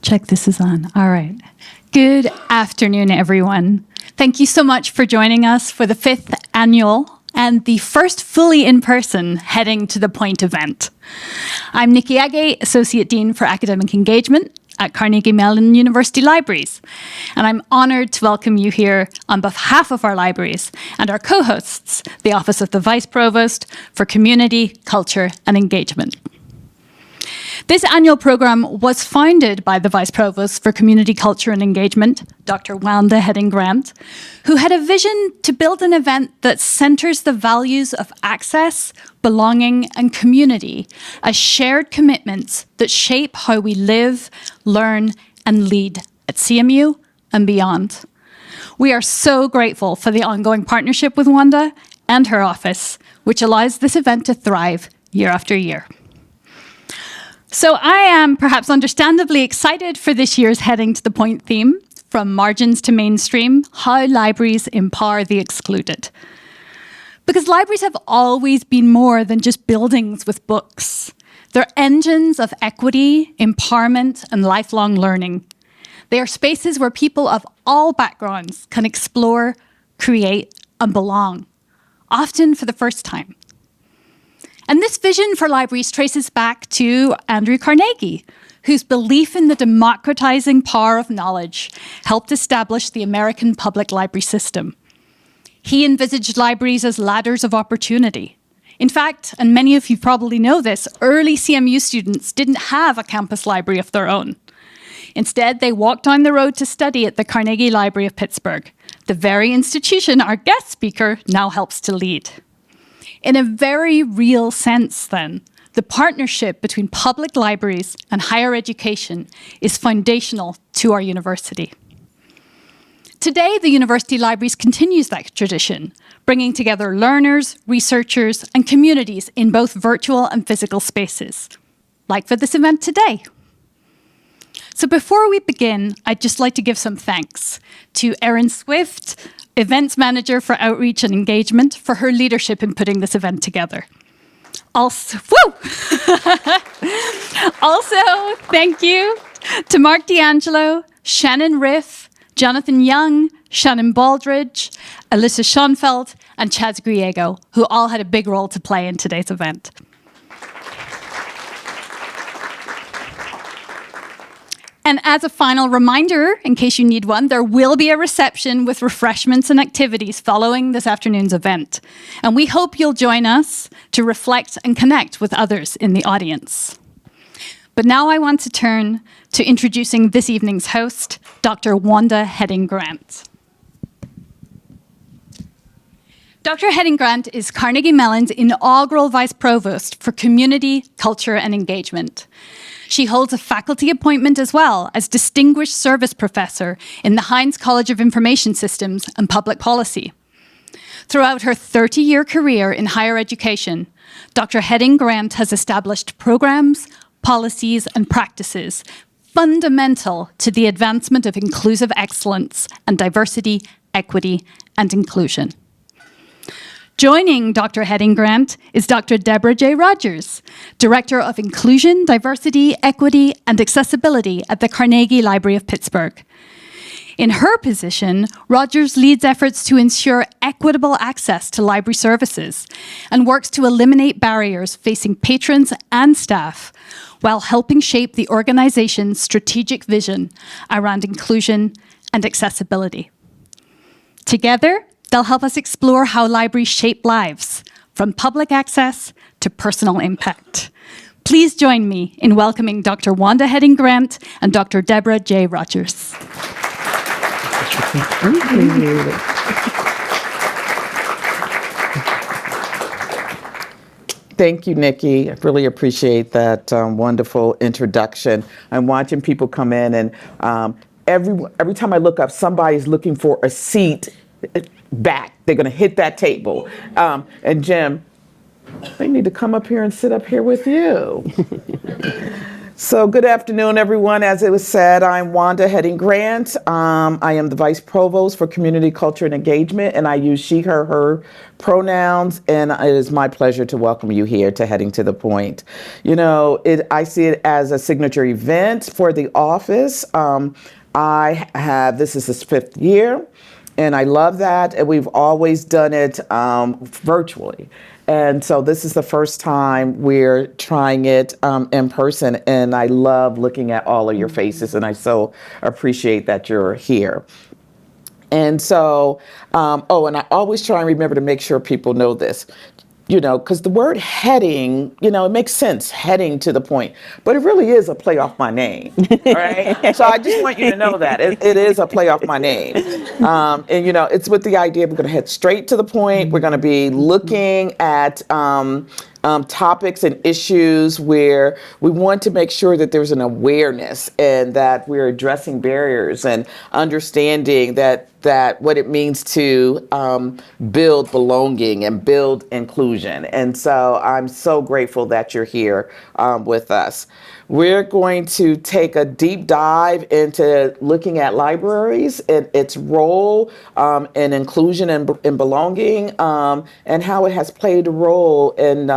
check this is on. All right. Good afternoon, everyone. Thank you so much for joining us for the 5th annual and the first fully in-person Heading to the Point event. I'm Nikki Agay, Associate Dean for Academic Engagement at Carnegie Mellon University Libraries, and I'm honored to welcome you here on behalf of our libraries and our co-hosts, the Office of the Vice Provost for Community, Culture and Engagement. This annual program was founded by the Vice Provost for Community, Culture and Engagement, Dr. Wanda Heading-Grant, who had a vision to build an event that centers the values of access, belonging and community as shared commitments that shape how we live, learn and lead at CMU and beyond. We are so grateful for the ongoing partnership with Wanda and her office, which allows this event to thrive year after year. So I am perhaps understandably excited for this year's Heading to the Point theme, From Margins to Mainstream, How Libraries Empower the Excluded. Because libraries have always been more than just buildings with books. They're engines of equity, empowerment, and lifelong learning. They are spaces where people of all backgrounds can explore, create, and belong, often for the first time. And this vision for libraries traces back to Andrew Carnegie, whose belief in the democratizing power of knowledge helped establish the American public library system. He envisaged libraries as ladders of opportunity. In fact, and many of you probably know this, early CMU students didn't have a campus library of their own. Instead, they walked down the road to study at the Carnegie Library of Pittsburgh, the very institution our guest speaker now helps to lead. In a very real sense, then, the partnership between public libraries and higher education is foundational to our university. Today, the university libraries continues that tradition, bringing together learners, researchers, and communities in both virtual and physical spaces, like for this event today. So before we begin, I'd just like to give some thanks to Erin Swift, Events Manager for Outreach and Engagement, for her leadership in putting this event together. Also, thank you to Mark D'Angelo, Shannon Riff, Jonathan Young, Shannon Baldridge, Alyssa Schoenfeld, and Chaz Griego, who all had a big role to play in today's event. And as a final reminder, in case you need one, there will be a reception with refreshments and activities following this afternoon's event. And we hope you'll join us to reflect and connect with others in the audience. But now I want to turn to introducing this evening's host, Dr. Wanda Heading-Grant. Dr. Heading-Grant is Carnegie Mellon's inaugural Vice Provost for Community, Culture and Engagement. She holds a faculty appointment as well as Distinguished Service Professor in the Heinz College of Information Systems and Public Policy. Throughout her 30-year career in higher education, Dr. Heading-Grant has established programs, policies, and practices fundamental to the advancement of inclusive excellence and diversity, equity, and inclusion. Joining Dr. Heading-Grant is Dr. Deborah J. Rogers, Director of Inclusion, Diversity, Equity, and Accessibility at the Carnegie Library of Pittsburgh. In her position, Rogers leads efforts to ensure equitable access to library services and works to eliminate barriers facing patrons and staff while helping shape the organization's strategic vision around inclusion and accessibility. Together, they'll help us explore how libraries shape lives, from public access to personal impact. Please join me in welcoming Dr. Wanda Heading-Grant and Dr. Deborah J. Rogers. Thank you, Nikki. I really appreciate that wonderful introduction. I'm watching people come in, and every time I look up, somebody's looking for a seat back. They're going to hit that table. And Jim, they need to come up here and sit up here with you. So good afternoon, everyone. As it was said, I'm Wanda Heading-Grant. I am the Vice Provost for Community Culture and Engagement, and I use she, her pronouns, and it is my pleasure to welcome you here to Heading to the Point. You know, I see it as a signature event for the office. This is its 5th year, and I love that, and we've always done it virtually. And so this is the first time we're trying it in person, and I love looking at all of your faces, and I so appreciate that you're here. And so, and I always try and remember to make sure people know this, you know, because the word heading, you know, it makes sense, heading to the point, but it really is a play off my name, all right? So I just want you to know that it is a play off my name. And, you know, it's with the idea we're going to head straight to the point. We're going to be looking at topics and issues where we want to make sure that there's an awareness and that we're addressing barriers and understanding that what it means to build belonging and build inclusion. And so I'm so grateful that you're here with us. We're going to take a deep dive into looking at libraries and its role in inclusion and belonging, and how it has played a role in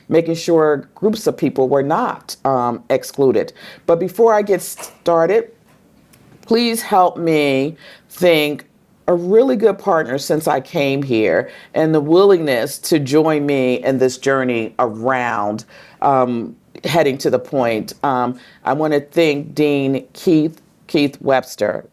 making sure groups of people were not excluded. But before I get started, please help me thank a really good partner since I came here and the willingness to join me in this journey around heading to the point. I want to thank Dean Keith Webster.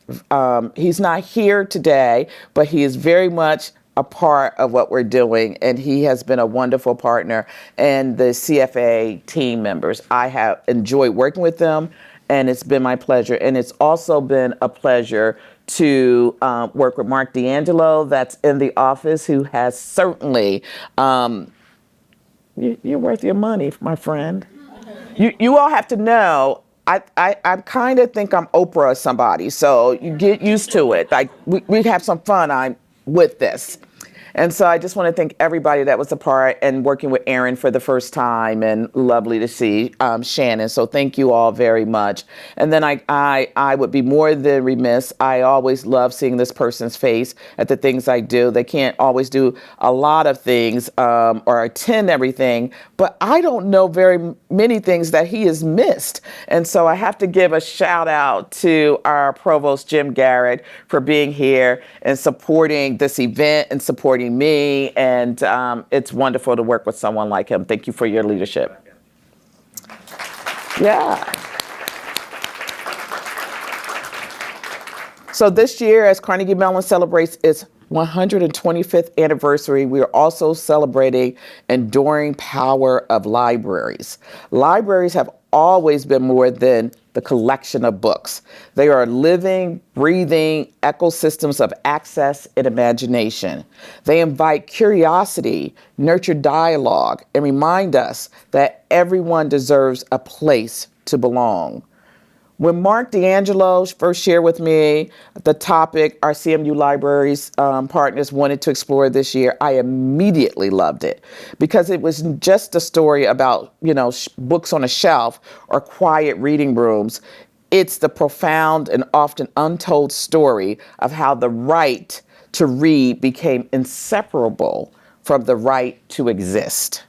He's not here today, but he is very much a part of what we're doing, and he has been a wonderful partner, and the CFA team members. I have enjoyed working with them, and it's been my pleasure. And it's also been a pleasure to work with Mark D'Angelo, that's in the office, who has certainly, you're worth your money, my friend. You all have to know, I kind of think I'm Oprah or somebody, so you get used to it. Like we have some fun with this. And so I just want to thank everybody that was a part, and working with Aaron for the first time, and lovely to see Shannon. So thank you all very much. And then I would be more than remiss. I always love seeing this person's face at the things I do. They can't always do a lot of things or attend everything, but I don't know very many things that he has missed. And so I have to give a shout out to our Provost, Jim Garrett, for being here and supporting this event and supporting me, and it's wonderful to work with someone like him. Thank you for your leadership. Yeah. So this year, as Carnegie Mellon celebrates its 125th anniversary, we are also celebrating enduring power of libraries. Libraries have always been more than the collection of books. They are living, breathing ecosystems of access and imagination. They invite curiosity, nurture dialogue, and remind us that everyone deserves a place to belong. When Mark D'Angelo first shared with me the topic our CMU Libraries partners wanted to explore this year, I immediately loved it, because it was just a story about, you know, books on a shelf or quiet reading rooms. It's the profound and often untold story of how the right to read became inseparable from the right to exist.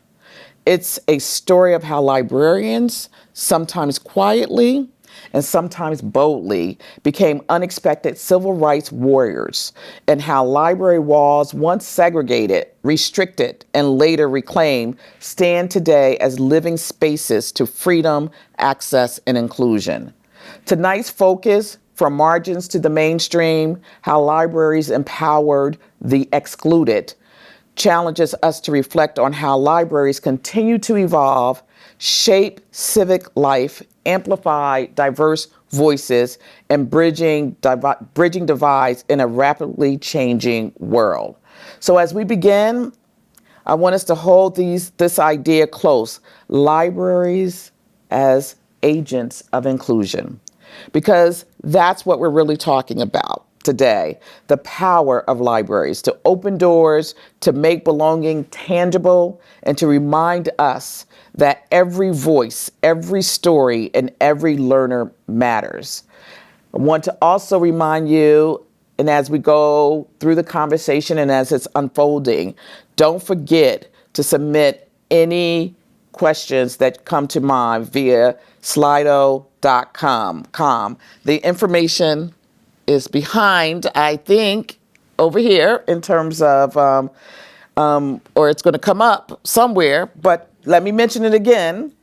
It's a story of how librarians, sometimes quietly, and sometimes boldly, became unexpected civil rights warriors, and how library walls, once segregated, restricted, and later reclaimed, stand today as living spaces to freedom, access, and inclusion. Tonight's focus, from margins to the mainstream, how libraries empowered the excluded, challenges us to reflect on how libraries continue to evolve, shape civic life, amplify diverse voices, and bridging divides in a rapidly changing world. So as we begin, I want us to hold this idea close: libraries as agents of inclusion, because that's what we're really talking about. today the power of libraries to open doors, to make belonging tangible, and to remind us that every voice, every story, and every learner matters. I want to also remind you, and as we go through the conversation and as it's unfolding, don't forget to submit any questions that come to mind via slido.com. The information is behind, I think, over here in terms of, or it's going to come up somewhere, but let me mention it again.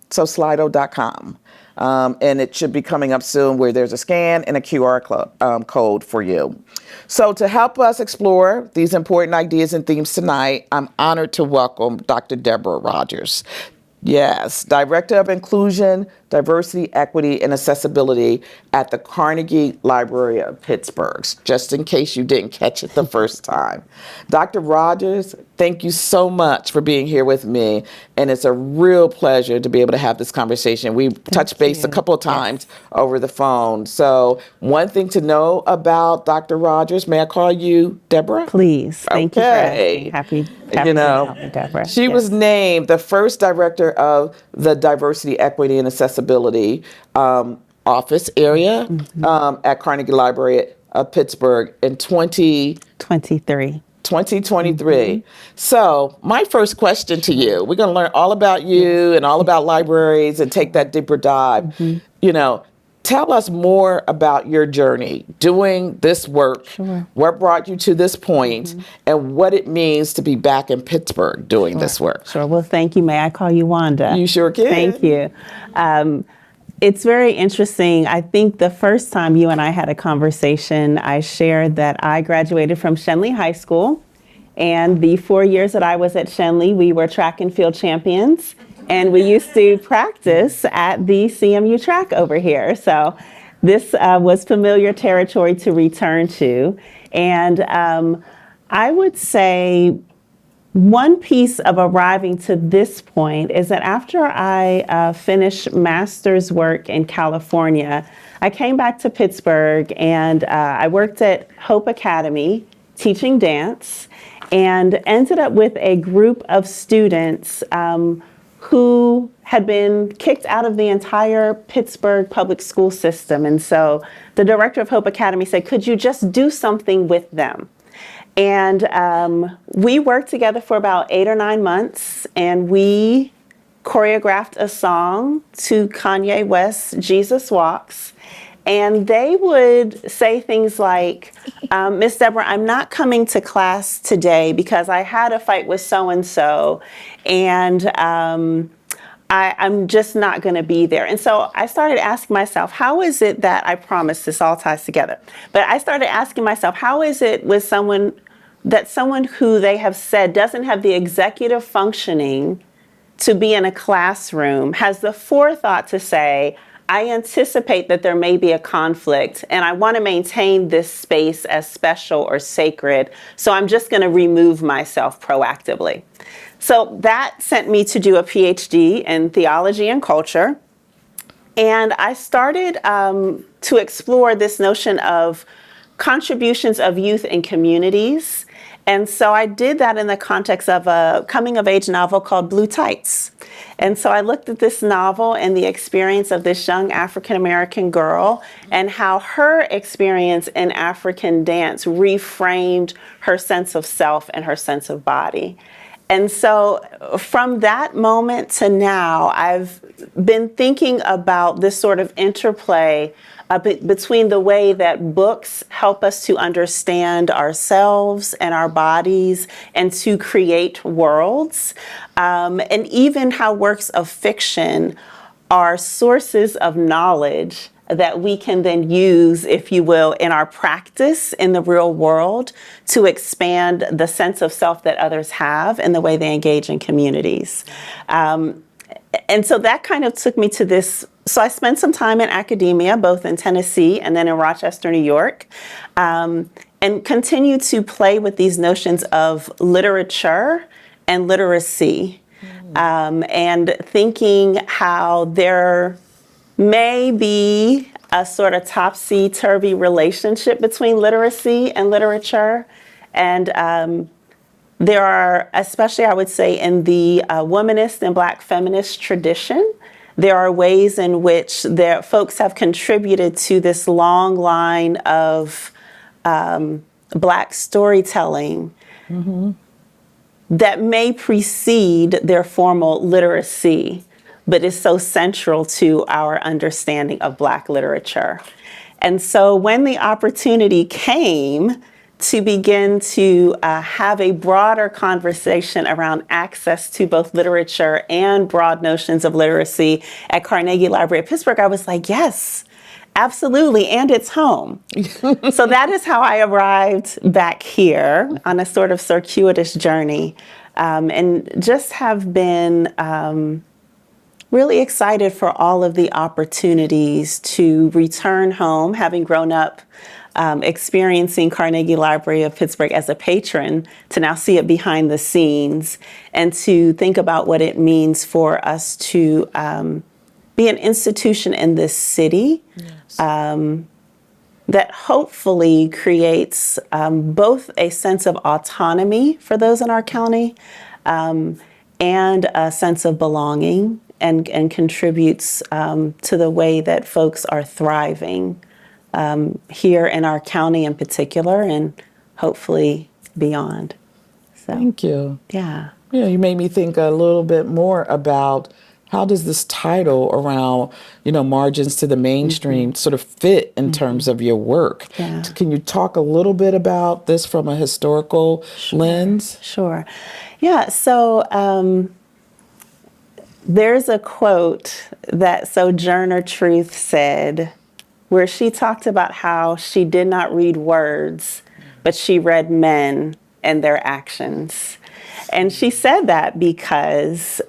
So slido.com. And it should be coming up soon where there's a scan and a QR code for you. So to help us explore these important ideas and themes tonight, I'm honored to welcome Dr. Deborah Rogers. Yes, Director of Inclusion, Diversity, Equity, and Accessibility at the Carnegie Library of Pittsburgh, just in case you didn't catch it the first time. Dr. Rogers, thank you so much for being here with me, and it's a real pleasure to be able to have this conversation. We've touched base a couple of times over the phone. So one thing to know about Dr. Rogers, may I call you Deborah? Please, thank you for asking. Happy you know, to help me, Deborah. She was named the first director of the Diversity, Equity, and Accessibility office area at Carnegie Library of Pittsburgh in 2023. So my first question to you, we're going to learn all about you and all about libraries and take that deeper dive. You know, tell us more about your journey doing this work, what brought you to this point, and what it means to be back in Pittsburgh doing this work. Well, thank you. May I call you Wanda? You sure can. Thank you. It's very interesting. I think the first time you and I had a conversation, I shared that I graduated from Shenley High School. And the 4 years that I was at Shenley, we were track and field champions. And we used to practice at the CMU track over here. So this was familiar territory to return to. And I would say one piece of arriving to this point is that after I finished master's work in California, I came back to Pittsburgh and I worked at Hope Academy teaching dance and ended up with a group of students who had been kicked out of the entire Pittsburgh public school system. And so the director of Hope Academy said, could you just do something with them? And we worked together for about 8 or 9 months, and we choreographed a song to Kanye West's Jesus Walks. And they would say things like, Miss Deborah, I'm not coming to class today because I had a fight with so-and-so, and I'm just not going to be there. And so I started asking myself, how is it that I promise this all ties together? But I started asking myself, how is it with someone who they have said doesn't have the executive functioning to be in a classroom, has the forethought to say, I anticipate that there may be a conflict and I want to maintain this space as special or sacred, so I'm just going to remove myself proactively. So that sent me to do a PhD in theology and culture. And I started to explore this notion of contributions of youth in communities. And so I did that in the context of a coming-of-age novel called Blue Tights. And so I looked at this novel and the experience of this young African-American girl and how her experience in African dance reframed her sense of self and her sense of body. And so from that moment to now, I've been thinking about this sort of interplay between the way that books help us to understand ourselves and our bodies and to create worlds, and even how works of fiction are sources of knowledge that we can then use, if you will, in our practice in the real world to expand the sense of self that others have and the way they engage in communities. And so that kind of took me to this. So I spent some time in academia, both in Tennessee and then in Rochester, New York, and continue to play with these notions of literature and literacy, and thinking how there may be a sort of topsy-turvy relationship between literacy and literature. And there are, especially I would say in the womanist and Black feminist tradition, there are ways in which folks have contributed to this long line of Black storytelling that may precede their formal literacy, but is so central to our understanding of Black literature. And so when the opportunity came to begin to have a broader conversation around access to both literature and broad notions of literacy at Carnegie Library of Pittsburgh, I was like, yes, absolutely, and it's home. So that is how I arrived back here on a sort of circuitous journey, and just have been really excited for all of the opportunities to return home, having grown up experiencing Carnegie Library of Pittsburgh as a patron, to now see it behind the scenes and to think about what it means for us to be an institution in this city that hopefully creates both a sense of autonomy for those in our county and a sense of belonging, and contributes to the way that folks are thriving here in our county in particular, and hopefully beyond. So, Thank you. yeah. Yeah, you made me think a little bit more about how does this title around, margins to the mainstream sort of fit in terms of your work? Yeah. Can you talk a little bit about this from a historical lens? Sure. Yeah, so there's a quote that Sojourner Truth said, where she talked about how she did not read words, but she read men and their actions. And she said that because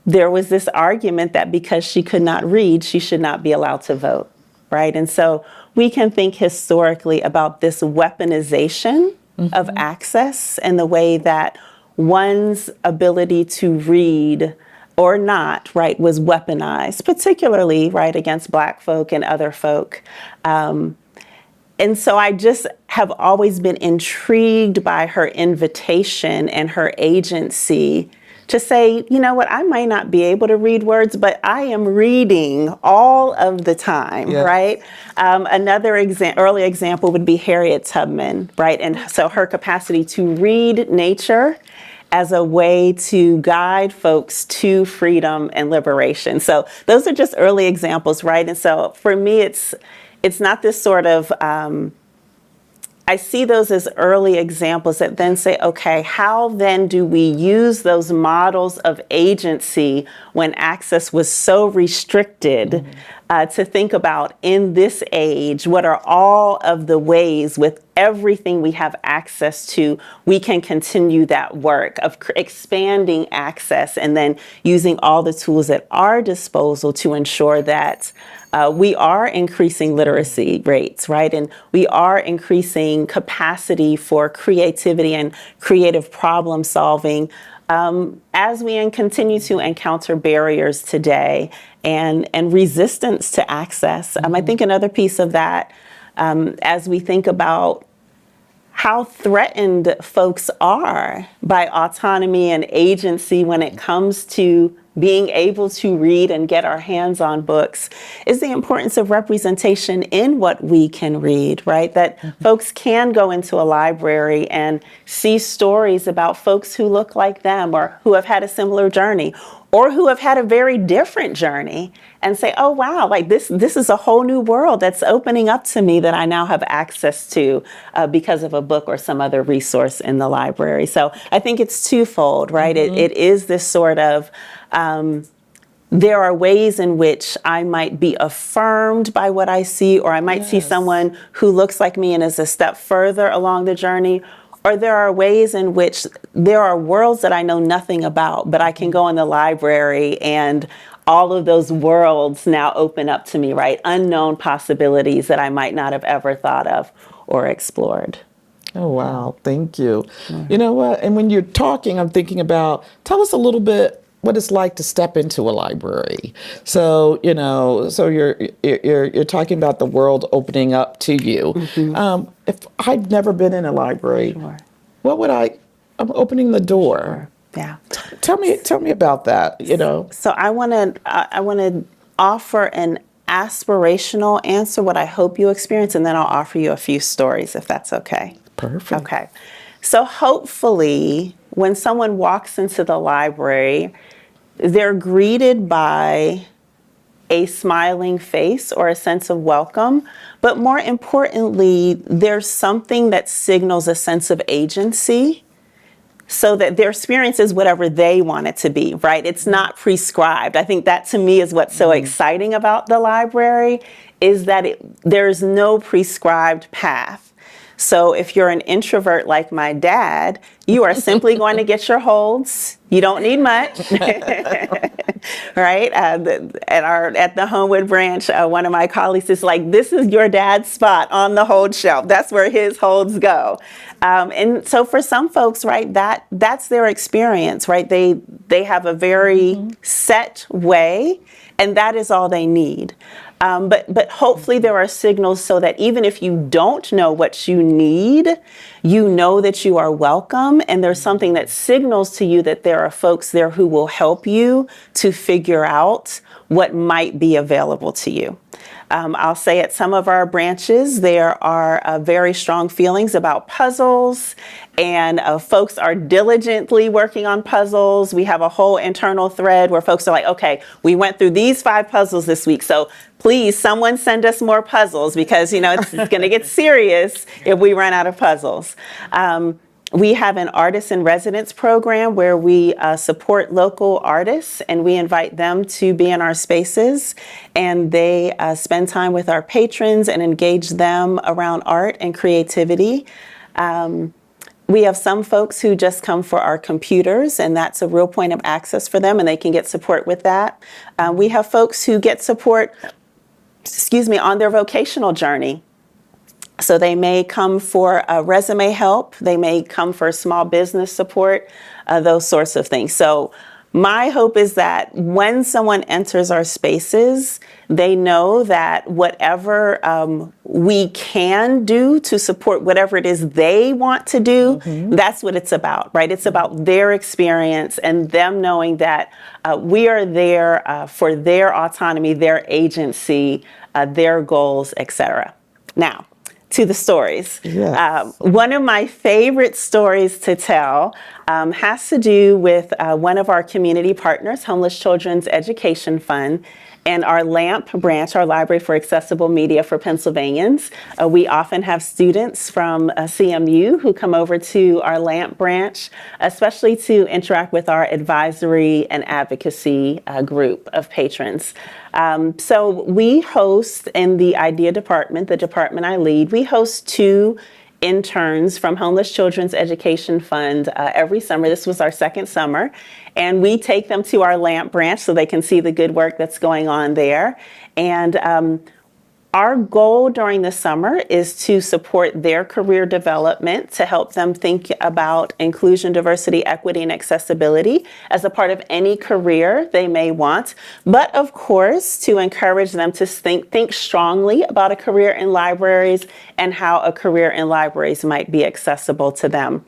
there was this argument that because she could not read, she should not be allowed to vote, right? And so we can think historically about this weaponization of access and the way that one's ability to read or not, right, was weaponized, particularly, right, against Black folk and other folk. And so I just have always been intrigued by her invitation and her agency to say, you know what, I might not be able to read words, but I am reading all of the time, right? Another early example would be Harriet Tubman, right? And so her capacity to read nature as a way to guide folks to freedom and liberation. So those are just early examples, right? And so for me, it's not this sort of, I see those as early examples that then say, okay, how then do we use those models of agency when access was so restricted to think about in this age, what are all of the ways with everything we have access to, we can continue that work of expanding access and then using all the tools at our disposal to ensure that we are increasing literacy rates, right? And we are increasing capacity for creativity and creative problem solving as we continue to encounter barriers today and resistance to access. I think another piece of that, as we think about how threatened folks are by autonomy and agency when it comes to being able to read and get our hands on books, is the importance of representation in what we can read, right? That folks can go into a library and see stories about folks who look like them or who have had a similar journey or who have had a very different journey and say, oh, wow, like this is a whole new world that's opening up to me that I now have access to because of a book or some other resource in the library. So I think it's twofold, right? It is this sort of, there are ways in which I might be affirmed by what I see, or I might see someone who looks like me and is a step further along the journey. Or there are ways in which there are worlds that I know nothing about, but I can go in the library and all of those worlds now open up to me, right? Unknown possibilities that I might not have ever thought of or explored. Oh, wow. Thank you. You know what? And when you're talking, I'm thinking about, tell us a little bit what it's like to step into a library. So, so you're talking about the world opening up to you. If I'd never been in a library, Sure. what would I'm opening the door. Yeah. Tell me about that, So I want to offer an aspirational answer, what I hope you experience, and then I'll offer you a few stories, if that's okay. Perfect. Okay. So hopefully, when someone walks into the library, they're greeted by a smiling face or a sense of welcome, but more importantly, there's something that signals a sense of agency, so that their experience is whatever they want it to be, right? It's not prescribed. I think that to me is what's so exciting about the library, is that there's no prescribed path. So if you're an introvert like my dad, you are simply going to get your holds. You don't need much, right? At the Homewood branch, one of my colleagues is like, this is your dad's spot on the hold shelf. That's where his holds go. And so for some folks, right, that's their experience, right? They have a very set way, and that is all they need. But hopefully there are signals so that even if you don't know what you need, you know that you are welcome, and there's something that signals to you that there are folks there who will help you to figure out what might be available to you. I'll say at some of our branches, there are very strong feelings about puzzles, and folks are diligently working on puzzles. We have a whole internal thread where folks are like, okay, we went through these 5 puzzles this week, so please, someone send us more puzzles, because, it's going to get serious if we run out of puzzles. We have an artist in residence program where we support local artists, and we invite them to be in our spaces, and they spend time with our patrons and engage them around art and creativity. We have some folks who just come for our computers, and that's a real point of access for them, and they can get support with that. We have folks who get support, on their vocational journey. So they may come for resume help, they may come for small business support, those sorts of things. So my hope is that when someone enters our spaces, they know that whatever we can do to support whatever it is they want to do, that's what it's about, right? It's about their experience and them knowing that we are there for their autonomy, their agency, their goals, etc. Now, to the stories. Yes. One of my favorite stories to tell has to do with one of our community partners, Homeless Children's Education Fund, and our LAMP branch, our Library for Accessible Media for Pennsylvanians. We often have students from CMU who come over to our LAMP branch, especially to interact with our advisory and advocacy group of patrons. So we host in the IDEA department, the department I lead, we host 2 interns from Homeless Children's Education Fund every summer. This was our 2nd summer. And we take them to our LAMP branch so they can see the good work that's going on there. And our goal during the summer is to support their career development, to help them think about inclusion, diversity, equity, and accessibility as a part of any career they may want. But of course, to encourage them to think strongly about a career in libraries and how a career in libraries might be accessible to them.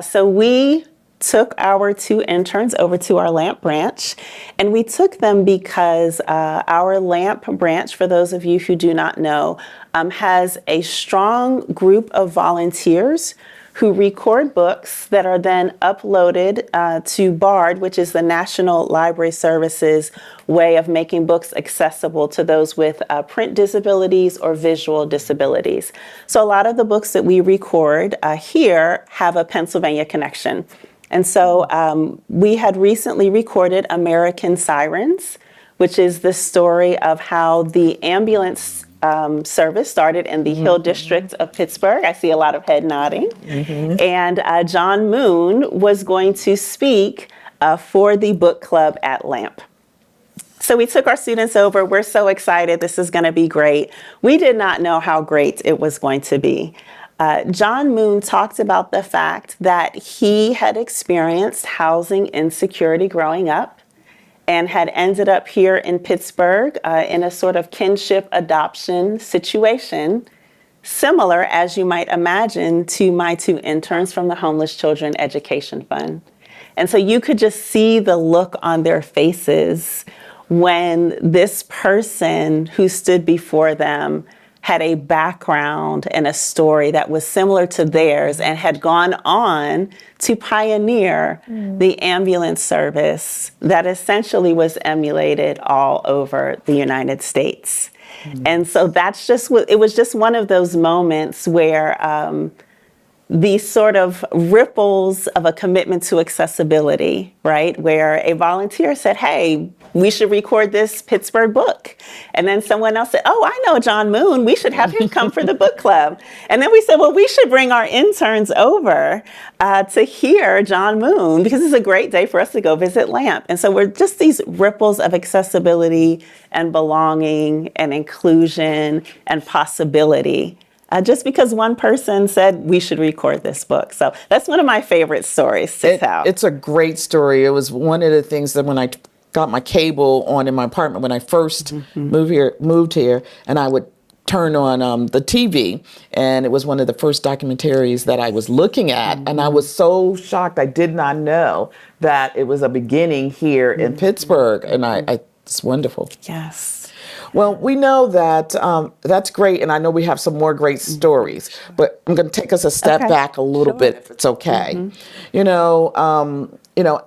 So we took our 2 interns over to our LAMP branch, and we took them because our LAMP branch, for those of you who do not know, has a strong group of volunteers who record books that are then uploaded to BARD, which is the National Library Services way of making books accessible to those with print disabilities or visual disabilities. So a lot of the books that we record here have a Pennsylvania connection. And so we had recently recorded American Sirens, which is the story of how the ambulance service started in the Hill District of Pittsburgh. I see a lot of head nodding. And John Moon was going to speak for the book club at LAMP. So we took our students over. We're so excited. This is going to be great. We did not know how great it was going to be. John Moon talked about the fact that he had experienced housing insecurity growing up and had ended up here in Pittsburgh in a sort of kinship adoption situation, similar, as you might imagine, to my 2 interns from the Homeless Children Education Fund. And so you could just see the look on their faces when this person who stood before them had a background and a story that was similar to theirs and had gone on to pioneer the ambulance service that essentially was emulated all over the United States. And so that's just what, it was just one of those moments where these sort of ripples of a commitment to accessibility, right? Where a volunteer said, hey, we should record this Pittsburgh book. And then someone else said, oh, I know John Moon. We should have him come for the book club. And then we said, well, we should bring our interns over to hear John Moon because it's a great day for us to go visit LAMP. And so we're just these ripples of accessibility and belonging and inclusion and possibility. Just because one person said we should record this book. So that's one of my favorite stories to tell. It's a great story. It was one of the things that when I got my cable on in my apartment when I first moved here, and I would turn on the TV, and it was one of the first documentaries that I was looking at, and I was so shocked. I did not know that it was a beginning here in Pittsburgh, and it's wonderful. Yes. Well, we know that that's great, and I know we have some more great stories, but I'm going to take us a step back a little bit, if it's okay.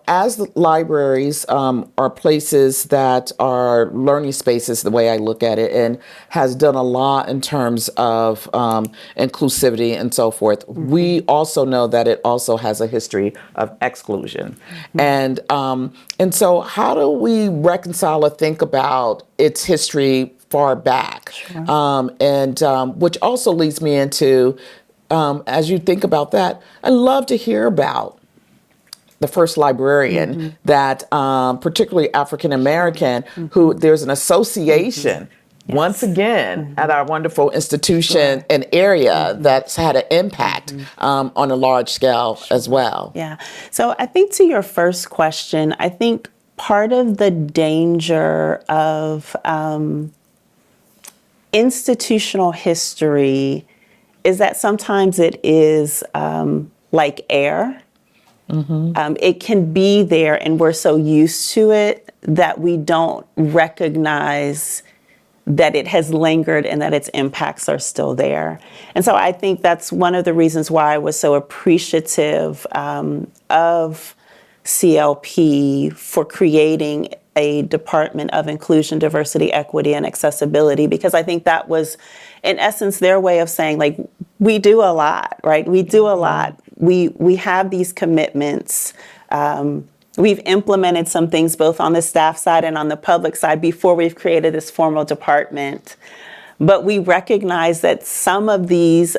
As the libraries are places that are learning spaces, the way I look at it, and has done a lot in terms of inclusivity and so forth. We also know that it also has a history of exclusion, and so how do we reconcile or think about its history far back? Which also leads me into, as you think about that, I'd love to hear about the first librarian that, particularly African American, who there's an association, once again, at our wonderful institution and area that's had an impact on a large scale as well. Yeah. So I think to your first question, I think part of the danger of institutional history is that sometimes it is like air. It can be there and we're so used to it that we don't recognize that it has lingered and that its impacts are still there. And so I think that's one of the reasons why I was so appreciative of CLP for creating a Department of Inclusion, Diversity, Equity, and Accessibility, because I think that was, in essence, their way of saying, like, we do a lot, right? We do a lot. We have these commitments. We've implemented some things both on the staff side and on the public side before we've created this formal department. But we recognize that some of these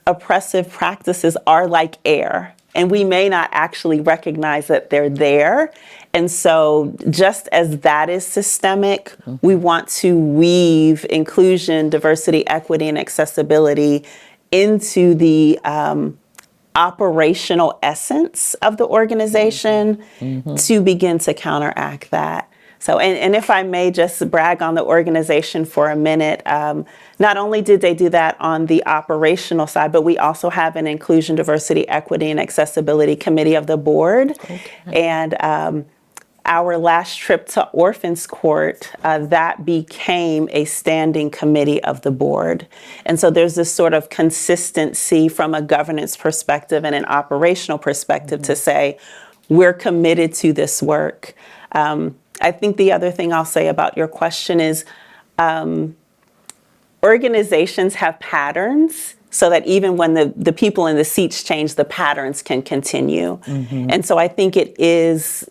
oppressive practices are like air, and we may not actually recognize that they're there. And so just as that is systemic, we want to weave inclusion, diversity, equity, and accessibility into the operational essence of the organization to begin to counteract that. So, and if I may just brag on the organization for a minute, not only did they do that on the operational side, but we also have an Inclusion, Diversity, Equity, and Accessibility Committee of the board. And our last trip to Orphans Court, that became a standing committee of the board. And so there's this sort of consistency from a governance perspective and an operational perspective to say, we're committed to this work. I think the other thing I'll say about your question is organizations have patterns so that even when the people in the seats change, the patterns can continue. And so I think it is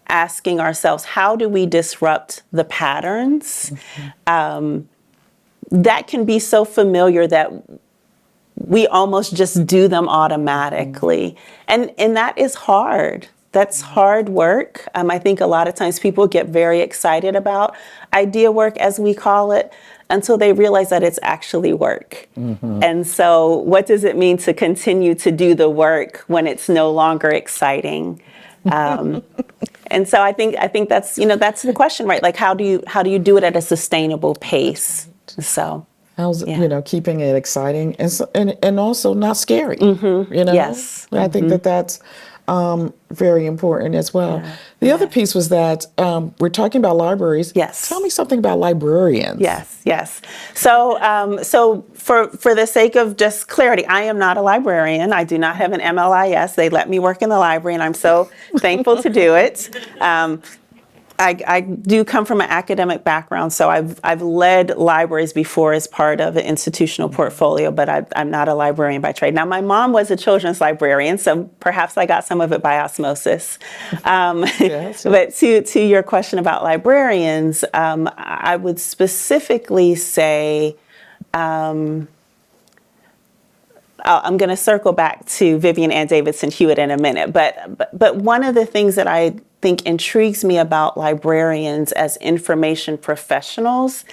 asking ourselves, how do we disrupt the patterns that can be so familiar that we almost just do them automatically? And that is hard. That's hard work. I think a lot of times people get very excited about idea work, as we call it. until they realize that it's actually work. And so what does it mean to continue to do the work when it's no longer exciting? And so I think that's, that's the question, right? Like, how do you do it at a sustainable pace? So how's keeping it exciting and also not scary. Yes. I think that's very important as well. The other piece was that we're talking about libraries. Yes. Tell me something about librarians. Yes. So for the sake of just clarity, I am not a librarian. I do not have an MLIS. They let me work in the library, and I'm so thankful to do it. I do come from an academic background, so I've led libraries before as part of an institutional portfolio, but I'm not a librarian by trade. Now, my mom was a children's librarian, so perhaps I got some of it by osmosis. But to your question about librarians, I would specifically say, I'm going to circle back to Vivian and Davidson Hewitt in a minute, but one of the things that I think intrigues me about librarians as information professionals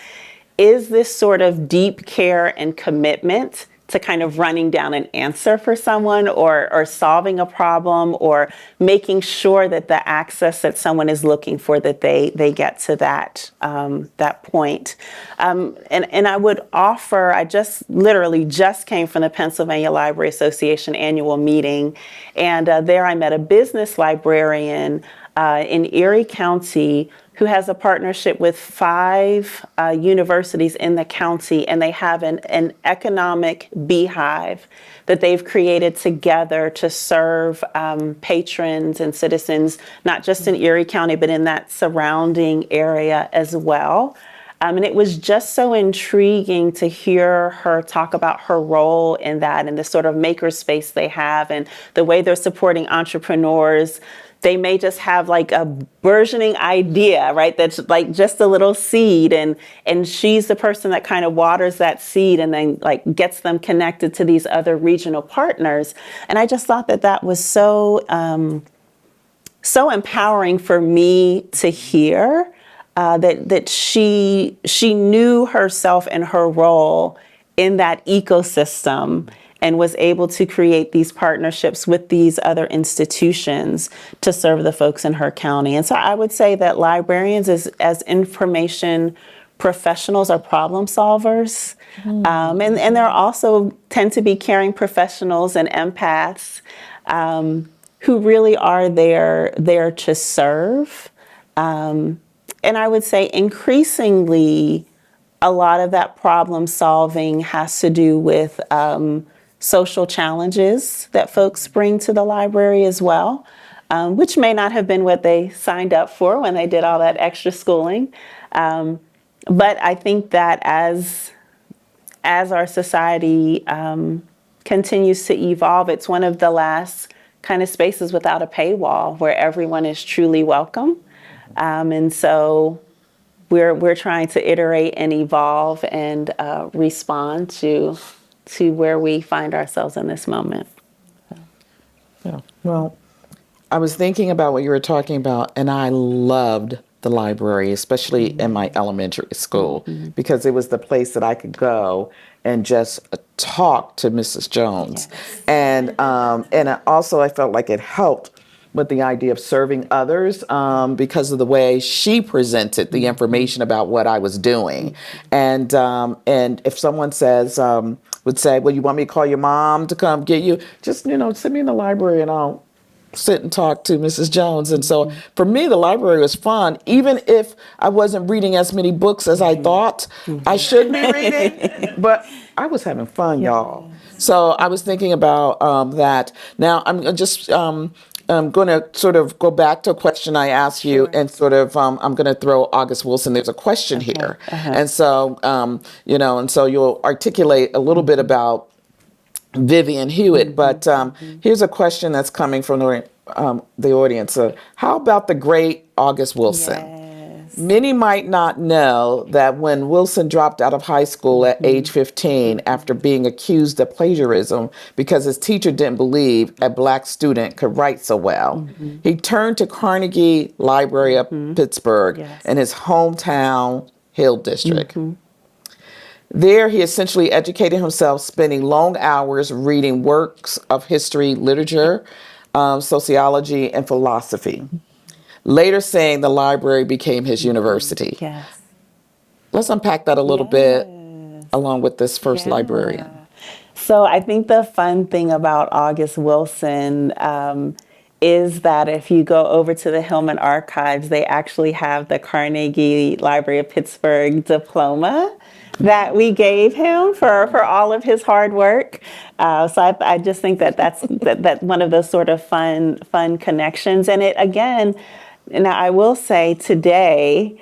is this sort of deep care and commitment to kind of running down an answer for someone or solving a problem or making sure that the access that someone is looking for, that they get to that point. And I would offer, I literally just came from the Pennsylvania Library Association annual meeting, and there I met a business librarian in Erie County who has a partnership with 5 universities in the county, and they have an economic beehive that they've created together to serve patrons and citizens, not just in Erie County, but in that surrounding area as well. And it was just so intriguing to hear her talk about her role in that and the sort of makerspace they have and the way they're supporting entrepreneurs. They may just have like a burgeoning idea, right? That's like just a little seed, and she's the person that kind of waters that seed and then like gets them connected to these other regional partners. And I just thought that was so empowering for me to hear that she knew herself and her role in that ecosystem, and was able to create these partnerships with these other institutions to serve the folks in her county. And so I would say that librarians as information professionals are problem solvers. And they're also tend to be caring professionals and empaths who really are there to serve. And I would say increasingly, a lot of that problem solving has to do with social challenges that folks bring to the library as well, which may not have been what they signed up for when they did all that extra schooling. But I think that as our society continues to evolve, it's one of the last kind of spaces without a paywall where everyone is truly welcome. And so we're trying to iterate and evolve and respond to where we find ourselves in this moment. Yeah. Well, I was thinking about what you were talking about, and I loved the library, especially in my elementary school, because it was the place that I could go and just talk to Mrs. Jones. Yes. And also I felt like it helped with the idea of serving others because of the way she presented the information about what I was doing. And if someone would say, well, you want me to call your mom to come get you? Just, send me in the library and I'll sit and talk to Mrs. Jones. And so for me, the library was fun, even if I wasn't reading as many books as I thought I should be reading, but I was having fun, y'all. So I was thinking about that. Now I'm just I'm going to sort of go back to a question I asked you, and sort of I'm going to throw August Wilson. There's a question here, and so and so you'll articulate a little bit about Vivian Hewitt. But here's a question that's coming from the audience. How about the great August Wilson? Yes. Many might not know that when Wilson dropped out of high school at age 15 after being accused of plagiarism because his teacher didn't believe a Black student could write so well, he turned to Carnegie Library of Pittsburgh in his hometown Hill District. There, he essentially educated himself, spending long hours reading works of history, literature, sociology, and philosophy. Later saying the library became his university. Yes. Let's unpack that a little bit along with this first librarian. So I think the fun thing about August Wilson is that if you go over to the Hillman Archives, they actually have the Carnegie Library of Pittsburgh diploma that we gave him for all of his hard work. So I just think that's one of those sort of fun connections. And it, again, now I will say today,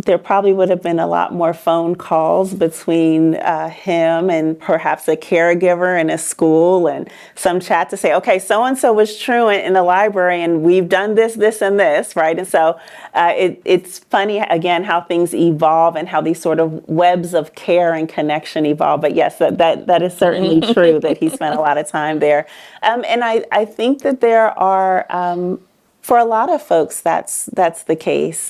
there probably would have been a lot more phone calls between him and perhaps a caregiver in a school, and some chat to say, okay, so-and-so was truant in the library and we've done this, this, and this, right? And so it's funny, again, how things evolve and how these sort of webs of care and connection evolve. But yes, that is certainly true that he spent a lot of time there. And I think that there are, for a lot of folks, that's the case.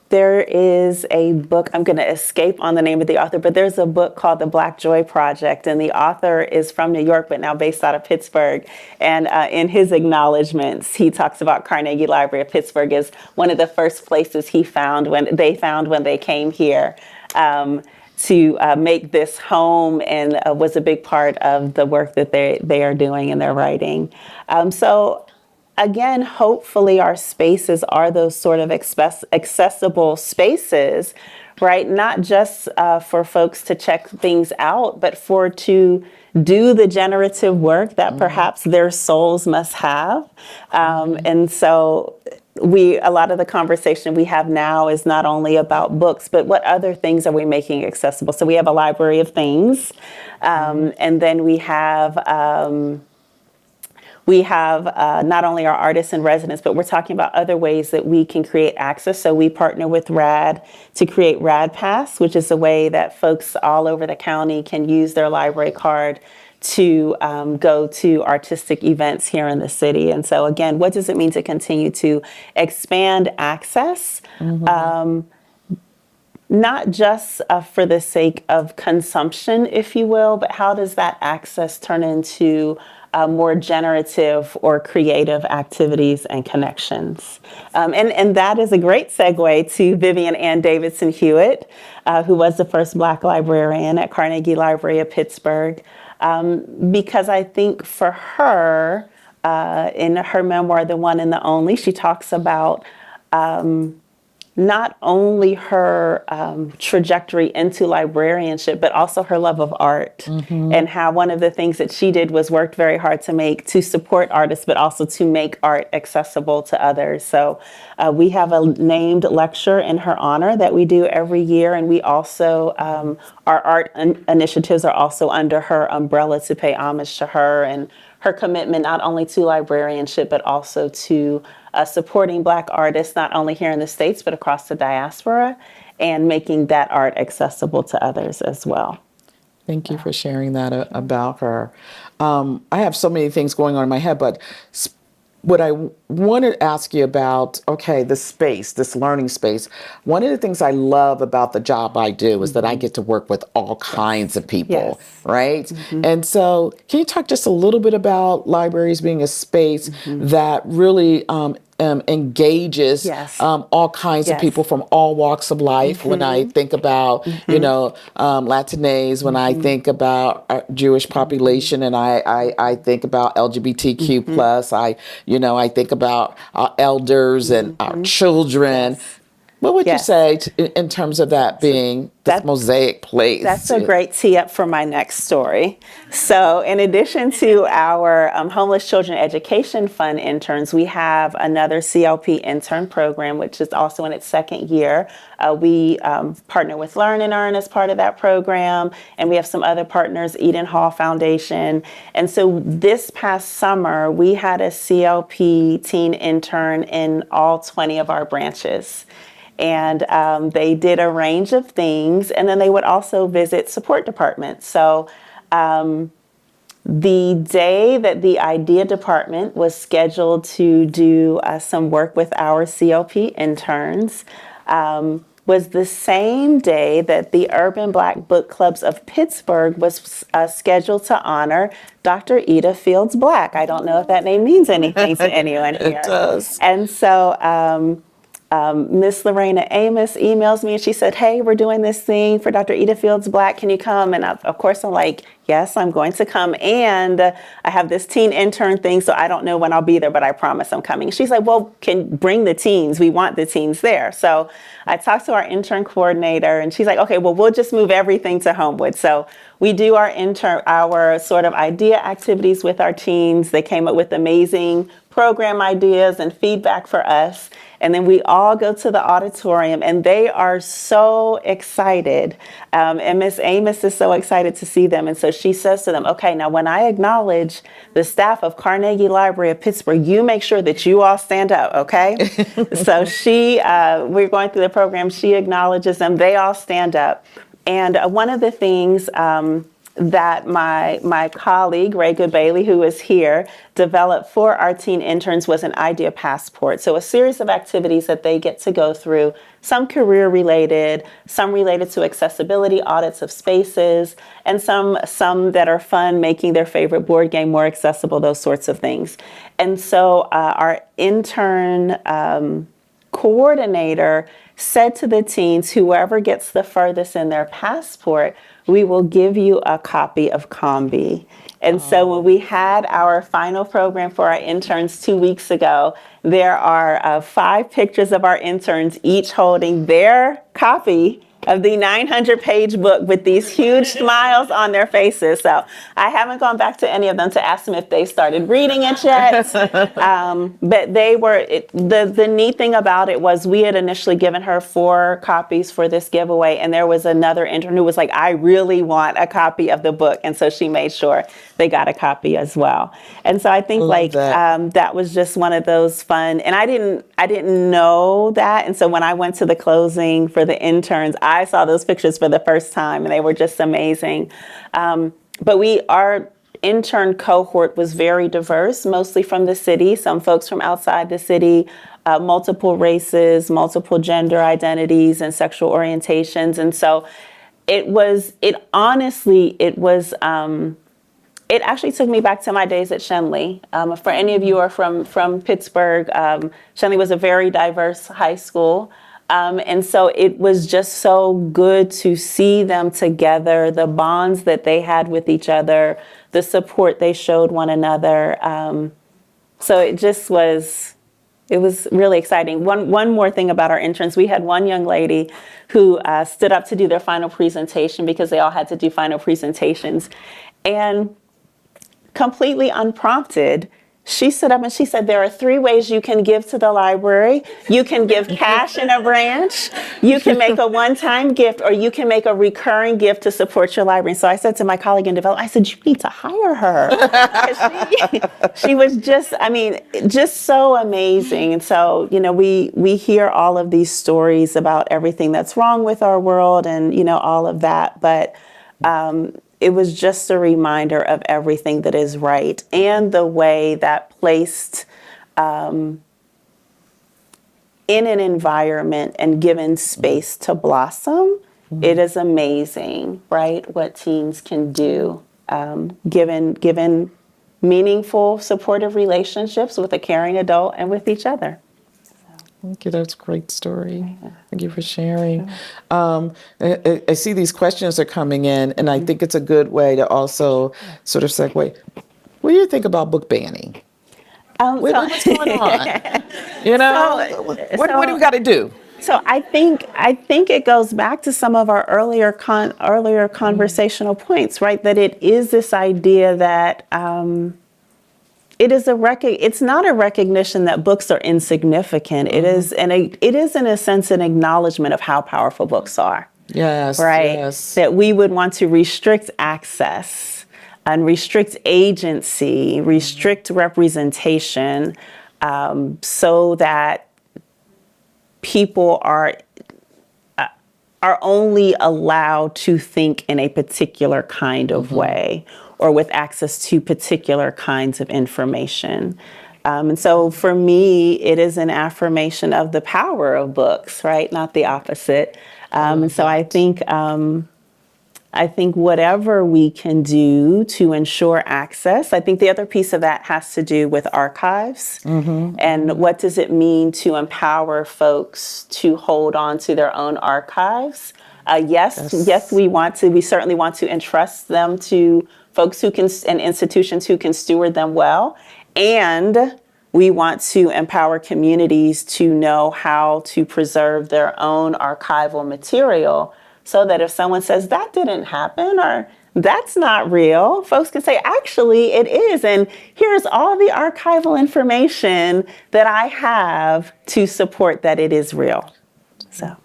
There is a book, I'm going to escape on the name of the author, but there's a book called The Black Joy Project, and the author is from New York, but now based out of Pittsburgh. And in his acknowledgments, he talks about Carnegie Library of Pittsburgh as one of the first places he found when they came here to make this home, and was a big part of the work that they are doing in their writing. So again, hopefully our spaces are those sort of accessible spaces, right? Not just for folks to check things out, but to do the generative work that perhaps their souls must have. And so a lot of the conversation we have now is not only about books, but what other things are we making accessible? So we have a library of things, and then we have not only our artists in residence, but we're talking about other ways that we can create access. So we partner with RAD to create RAD Pass, which is a way that folks all over the county can use their library card to go to artistic events here in the city. And so again, what does it mean to continue to expand access? Not just for the sake of consumption, if you will, but how does that access turn into more generative or creative activities and connections? And that is a great segue to Vivian Ann Davidson Hewitt, who was the first Black librarian at Carnegie Library of Pittsburgh. Because I think for her, in her memoir, The One and the Only, she talks about not only her trajectory into librarianship, but also her love of art, and how one of the things that she did was worked very hard to support artists, but also to make art accessible to others. So we have a named lecture in her honor that we do every year, and we also, our art initiatives are also under her umbrella to pay homage to her and her commitment not only to librarianship, but also to supporting Black artists, not only here in the States, but across the diaspora, and making that art accessible to others as well. Thank you for sharing that about her. I have so many things going on in my head, but what I wanted to ask you about, okay, the space, this learning space. One of the things I love about the job I do is that I get to work with all kinds of people, right? And so can you talk just a little bit about libraries being a space that really engages all kinds of people from all walks of life? When I think about, Latinx, when I think about our Jewish population, and I think about LGBTQ plus, I think about our elders and our children. What would you say in terms of that being this mosaic place? That's a great tee up for my next story. So in addition to our Homeless Children Education Fund interns, we have another CLP intern program, which is also in its second year. We partner with Learn and Earn as part of that program, and we have some other partners, Eden Hall Foundation. And so this past summer, we had a CLP teen intern in all 20 of our branches. And they did a range of things, and then they would also visit support departments. So the day that the IDEA department was scheduled to do some work with our CLP interns, was the same day that the Urban Black Book Clubs of Pittsburgh was scheduled to honor Dr. Ida Fields Black. I don't know if that name means anything to anyone here. It does. And so Miss Lorena Amos emails me and she said, hey, we're doing this thing for Dr. Ida Fields Black. Can you come? And of course, I'm like, yes, I'm going to come. And I have this teen intern thing, so I don't know when I'll be there, but I promise I'm coming. She's like, well, can bring the teens. We want the teens there. So I talked to our intern coordinator and she's like, okay, well, we'll just move everything to Homewood. So we do our sort of idea activities with our teens. They came up with amazing program ideas and feedback for us. And then we all go to the auditorium and they are so excited. And Miss Amos is so excited to see them. And so she says to them, okay, now when I acknowledge the staff of Carnegie Library of Pittsburgh, you make sure that you all stand up, okay? So we're going through the program, she acknowledges them, they all stand up. And one of the things that my colleague, Ray Good-Bailey, who is here, developed for our teen interns was an idea passport. So a series of activities that they get to go through, some career related, some related to accessibility, audits of spaces, and some that are fun, making their favorite board game more accessible, those sorts of things. And so our intern coordinator said to the teens, whoever gets the furthest in their passport, we will give you a copy of Combi. And so when we had our final program for our interns 2 weeks ago, there are 5 pictures of our interns, each holding their copy of the 900-page book with these huge smiles on their faces. So I haven't gone back to any of them to ask them if they started reading it yet. But they were, the neat thing about it was we had initially given her 4 copies for this giveaway, and there was another intern who was like, I really want a copy of the book. And so she made sure they got a copy as well. And so I think that was just one of those fun, and I didn't know that. And so when I went to the closing for the interns, I saw those pictures for the first time and they were just amazing. But our intern cohort was very diverse, mostly from the city, some folks from outside the city, multiple races, multiple gender identities and sexual orientations. And so it actually took me back to my days at Shenley. For any of you who are from Pittsburgh, Shenley was a very diverse high school. And so it was just so good to see them together, the bonds that they had with each other, the support they showed one another. So it was really exciting. One more thing about our interns, we had one young lady who stood up to do their final presentation because they all had to do final presentations. And completely unprompted, she stood up and she said, there are 3 ways you can give to the library. You can give cash in a branch, you can make a one-time gift, or you can make a recurring gift to support your library. And so I said to my colleague in development, I said, you need to hire her. She was just so amazing. And so, we hear all of these stories about everything that's wrong with our world and, all of that. But it was just a reminder of everything that is right and the way that placed in an environment and given space to blossom, it is amazing, right? What teens can do, given meaningful, supportive relationships with a caring adult and with each other. Thank you. That's a great story. Thank you for sharing. I see these questions are coming in, and I think it's a good way to also sort of segue. What do you think about book banning? What's going on? What do we got to do? So I think it goes back to some of our earlier conversational points, right? That it is this idea that it's not a recognition that books are insignificant. It is in a sense an acknowledgement of how powerful books are. Yes. Right. Yes. That we would want to restrict access and restrict agency, restrict representation, so that people are only allowed to think in a particular kind of way, or with access to particular kinds of information. And so for me, it is an affirmation of the power of books, right? Not the opposite. And so I think whatever we can do to ensure access, I think the other piece of that has to do with archives. And what does it mean to empower folks to hold on to their own archives? Yes, we certainly want to entrust them to folks who can, and institutions who can steward them well. And we want to empower communities to know how to preserve their own archival material, so that if someone says that didn't happen or that's not real, folks can say, actually, it is. And here's all the archival information that I have to support that it is real. So,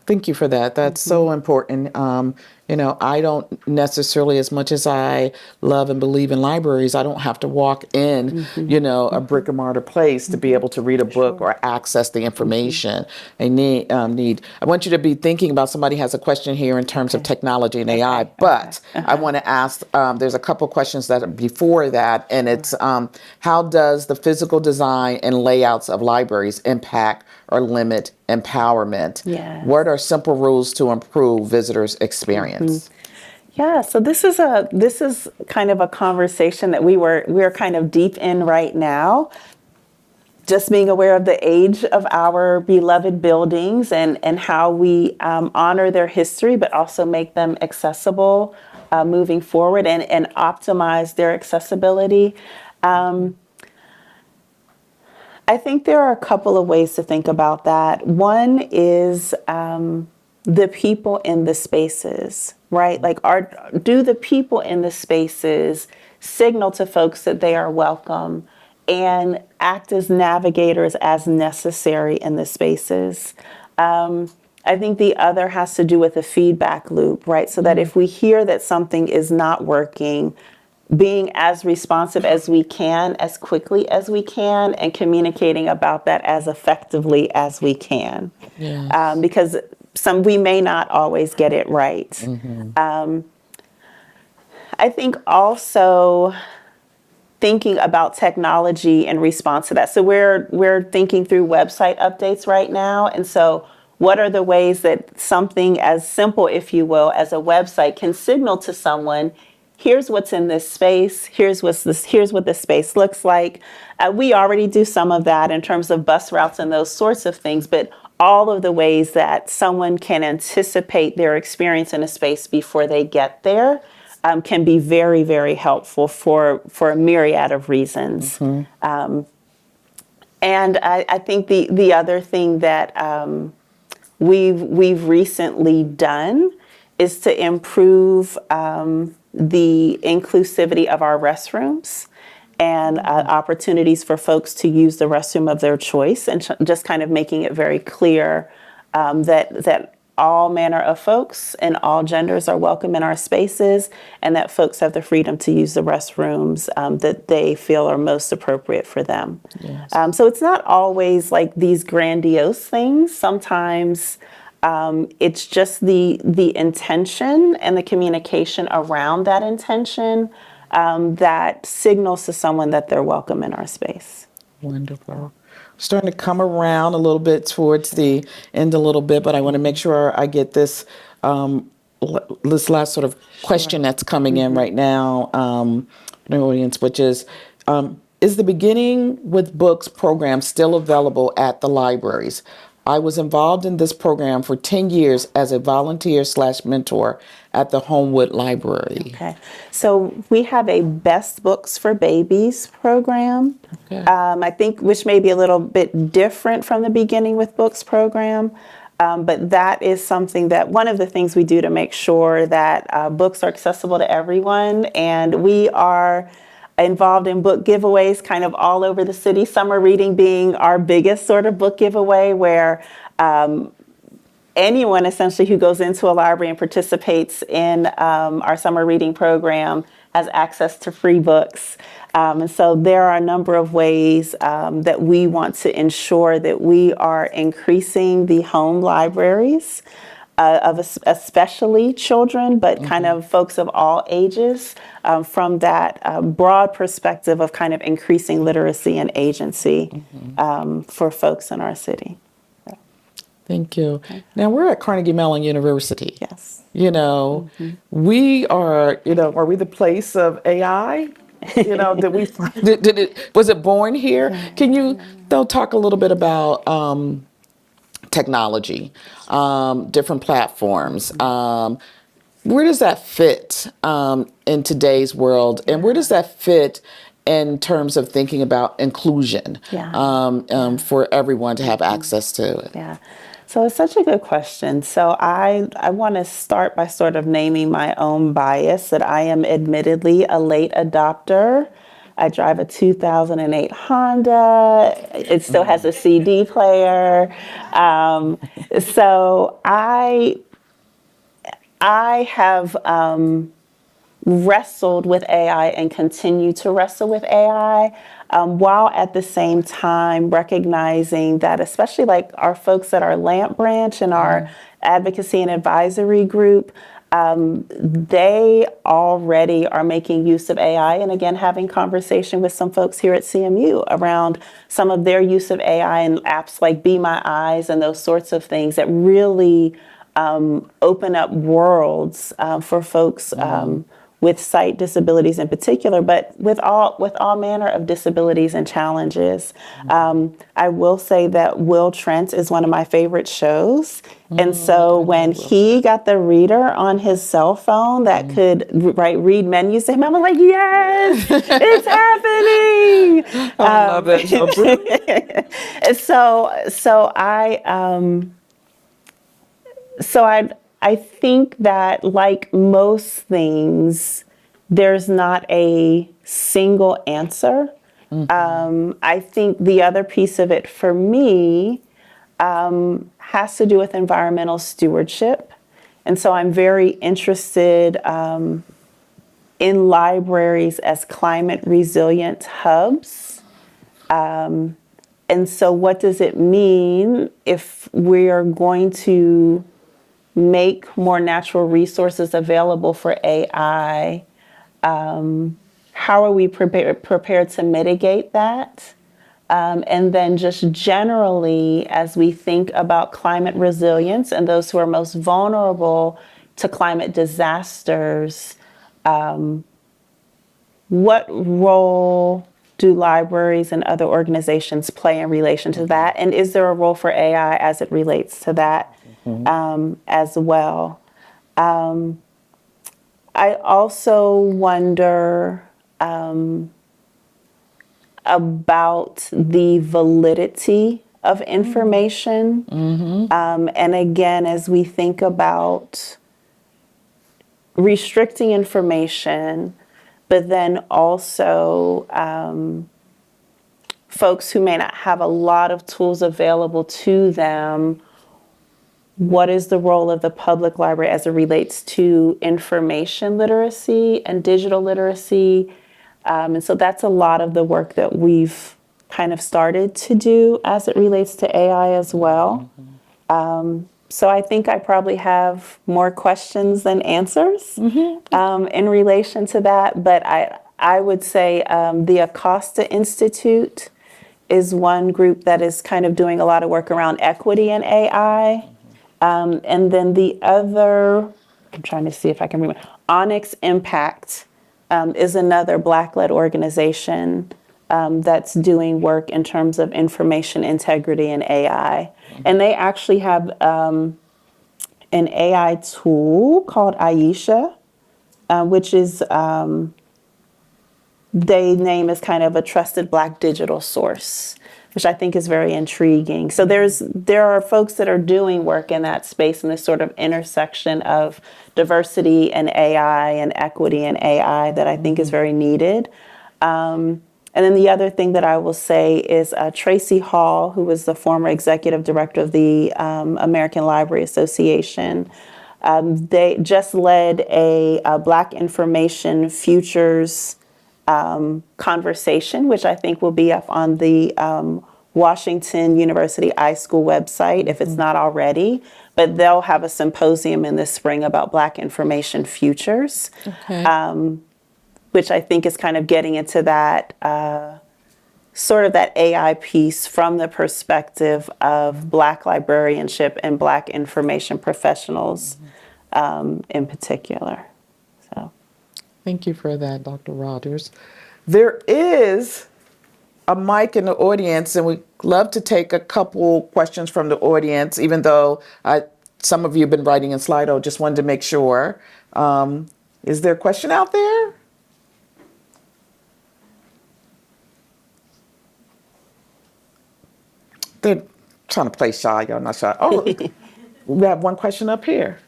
Thank you for that. That's so important. I don't necessarily, as much as I love and believe in libraries, I don't have to walk in, a brick and mortar place to be able to read a book or access the information I need. I want you to be thinking about, somebody has a question here in terms of technology and AI, but I want to ask, there's a couple questions that are before that, and it's how does the physical design and layouts of libraries impact or limit empowerment? Yes. What are simple rules to improve visitors' experience? Yeah, so this is kind of a conversation that we're kind of deep in right now. Just being aware of the age of our beloved buildings and how we honor their history, but also make them accessible moving forward and optimize their accessibility. I think there are a couple of ways to think about that. One is the people in the spaces, right? Like, do the people in the spaces signal to folks that they are welcome and act as navigators as necessary in the spaces? I think the other has to do with the feedback loop, right? So that if we hear that something is not working, being as responsive as we can, as quickly as we can, and communicating about that as effectively as we can. Yes. Because we may not always get it right. I think also thinking about technology in response to that. So we're thinking through website updates right now. And so what are the ways that something as simple, if you will, as a website can signal to someone, here's what's in this space, here's what this space looks like. We already do some of that in terms of bus routes and those sorts of things, but all of the ways that someone can anticipate their experience in a space before they get there can be very, very helpful for a myriad of reasons. And I think the other thing that we've recently done is to improve the inclusivity of our restrooms and opportunities for folks to use the restroom of their choice, and just kind of making it very clear that all manner of folks and all genders are welcome in our spaces, and that folks have the freedom to use the restrooms that they feel are most appropriate for them. Yes. So it's not always like these grandiose things. Sometimes it's just the intention and the communication around that intention that signals to someone that they're welcome in our space. Wonderful. Starting to come around a little bit towards the end a little bit, but I want to make sure I get this last sort of question that's coming in right now from the audience, which is the Beginning with Books program still available at the libraries? I was involved in this program for 10 years as a volunteer/mentor at the Homewood Library. Okay. So we have a Best Books for Babies program, okay. I think, which may be a little bit different from the Beginning with Books program. But that is something that one of the things we do to make sure that books are accessible to everyone. And we are involved in book giveaways kind of all over the city. Summer reading being our biggest sort of book giveaway, where anyone essentially who goes into a library and participates in our summer reading program has access to free books. And so there are a number of ways that we want to ensure that we are increasing the home libraries especially children, but kind of folks of all ages, from that broad perspective of kind of increasing literacy and agency for folks in our city. Thank you. Now we're at Carnegie Mellon University. Yes. We are, are we the place of AI? Was it born here? Can you talk a little bit about technology, different platforms? Where does that fit in today's world? And where does that fit in terms of thinking about inclusion for everyone to have access to it? Yeah. So it's such a good question. So I want to start by sort of naming my own bias that I am admittedly a late adopter. I drive a 2008 Honda. It still has a CD player. So I have wrestled with AI and continue to wrestle with AI, while at the same time recognizing that, especially like our folks at our LAMP branch and our advocacy and advisory group, they already are making use of AI, and again, having conversation with some folks here at CMU around some of their use of AI and apps like Be My Eyes and those sorts of things that really open up worlds for folks with sight disabilities in particular, but with all manner of disabilities and challenges. I will say that Will Trent is one of my favorite shows. And so when he got the reader on his cell phone that could read menus to him, I was like, yes, it's happening. I love it. I think that, like most things, there's not a single answer. I think the other piece of it for me has to do with environmental stewardship. And so I'm very interested in libraries as climate resilient hubs. And so what does it mean if we are going to make more natural resources available for AI? How are we prepared to mitigate that? And then just generally, as we think about climate resilience and those who are most vulnerable to climate disasters, what role do libraries and other organizations play in relation to that? And is there a role for AI as it relates to that as well? I also wonder about the validity of information. And again, as we think about restricting information, but then also folks who may not have a lot of tools available to them, what is the role of the public library as it relates to information literacy and digital literacy? And so that's a lot of the work that we've kind of started to do as it relates to AI as well. So I think I probably have more questions than answers in relation to that. But I would say the Acosta Institute is one group that is kind of doing a lot of work around equity in AI. And then the other, I'm trying to see if I can remember, Onyx Impact is another Black-led organization that's doing work in terms of information integrity and AI. And they actually have an AI tool called Aisha, which is, they name as kind of a trusted Black digital source, which I think is very intriguing. So there are folks that are doing work in that space in this sort of intersection of diversity and AI and equity and AI that I think is very needed. And then the other thing that I will say is Tracy Hall, who was the former executive director of the American Library Association. They just led a Black Information Futures conversation, which I think will be up on the Washington University iSchool website if it's not already, but they'll have a symposium in the spring about Black information futures, which I think is kind of getting into that sort of that AI piece from the perspective of Black librarianship and Black information professionals in particular. So, thank you for that, Dr. Rogers. There is a mic in the audience, and we'd love to take a couple questions from the audience, even though some of you have been writing in Slido. Just wanted to make sure. Is there a question out there? They're trying to play shy. Y'all not shy. Oh, we have one question up here.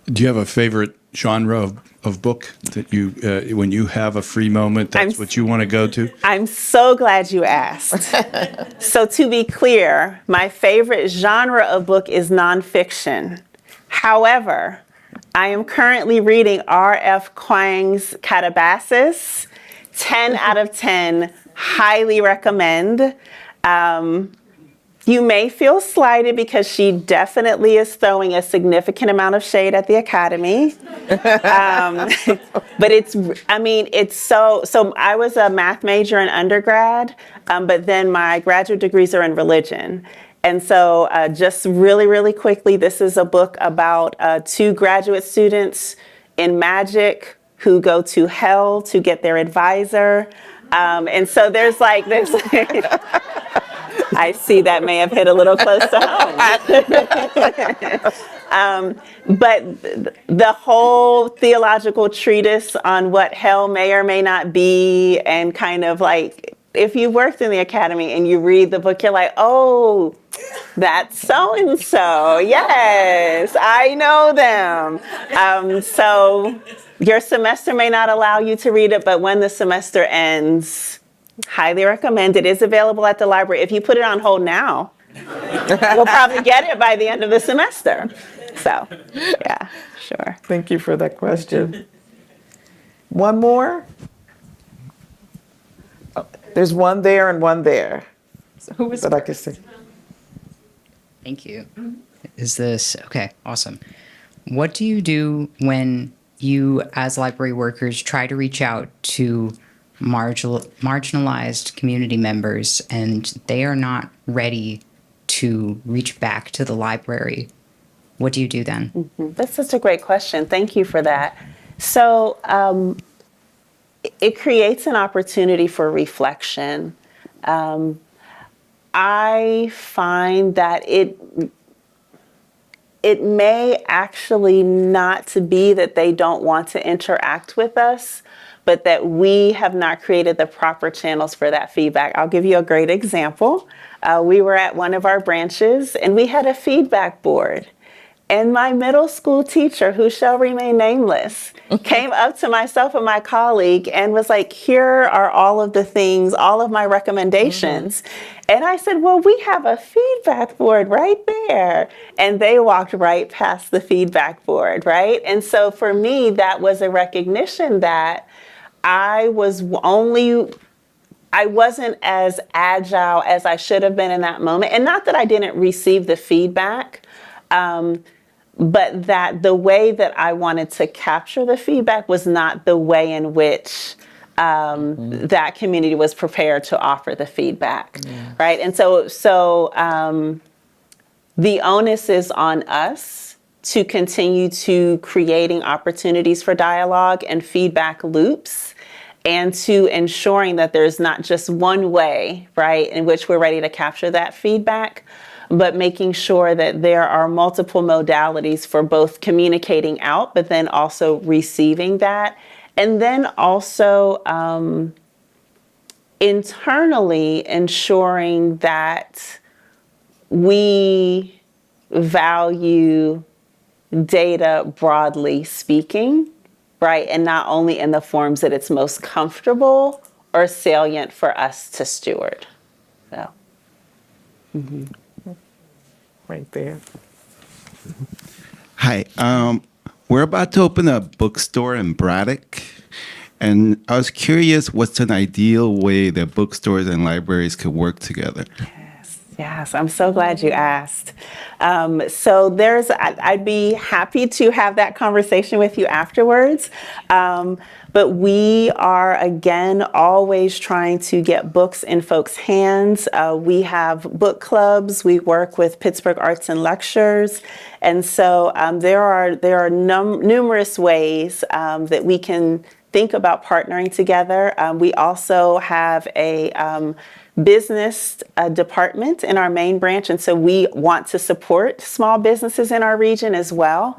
Do you have a favorite genre of book that you, when you have a free moment, that's what you want to go to? I'm so glad you asked. So to be clear, my favorite genre of book is nonfiction. However, I am currently reading R.F. Kuang's Catabasis, 10 out of 10. Highly recommend. You may feel slighted because she definitely is throwing a significant amount of shade at the Academy. But it's so I was a math major in undergrad, but then my graduate degrees are in religion. And so just really, really quickly, this is a book about 2 graduate students in magic who go to hell to get their advisor. And so there's like this. I see that may have hit a little close to home. But the whole theological treatise on what hell may or may not be, and kind of like, if you worked in the Academy and you read the book, you're like, oh, that's so-and-so. Yes, I know them. So your semester may not allow you to read it, but when the semester ends, highly recommend. It is available at the library. If you put it on hold now, you'll probably get it by the end of the semester. So, yeah, sure. Thank you for that question. One more? Oh, there's one there and one there. So who was that I can see. Thank you. Is this okay? Awesome. What do you do when you, as library workers, try to reach out to marginalized community members and they are not ready to reach back to the library? What do you do then? Mm-hmm. That's such a great question. Thank you for that. So it creates an opportunity for reflection. I find that it may actually not to be that they don't want to interact with us, but that we have not created the proper channels for that feedback. I'll give you a great example. We were at one of our branches and we had a feedback board. And my middle school teacher, who shall remain nameless, came up to myself and my colleague and was like, here are all of the things, all of my recommendations. Mm-hmm. And I said, well, we have a feedback board right there. And they walked right past the feedback board, right? And so for me, that was a recognition that I wasn't as agile as I should have been in that moment. And not that I didn't receive the feedback, but that the way that I wanted to capture the feedback was not the way in which that community was prepared to offer the feedback, right? And so the onus is on us to continue to creating opportunities for dialogue and feedback loops, and to ensuring that there's not just one way, right, in which we're ready to capture that feedback, but making sure that there are multiple modalities for both communicating out, but then also receiving that. And then also internally ensuring that we value data broadly speaking, right? And not only in the forms that it's most comfortable or salient for us to steward. So. Mm-hmm. Right there. Hi, we're about to open a bookstore in Braddock, And I was curious, what's an ideal way that bookstores and libraries could work together? Yes, I'm so glad you asked. So I'd be happy to have that conversation with you afterwards. But we are, again, always trying to get books in folks' hands. We have book clubs. We work with Pittsburgh Arts and Lectures. And so there are numerous ways that we can think about partnering together. We also have a business department in our main branch, and so we want to support small businesses in our region as well.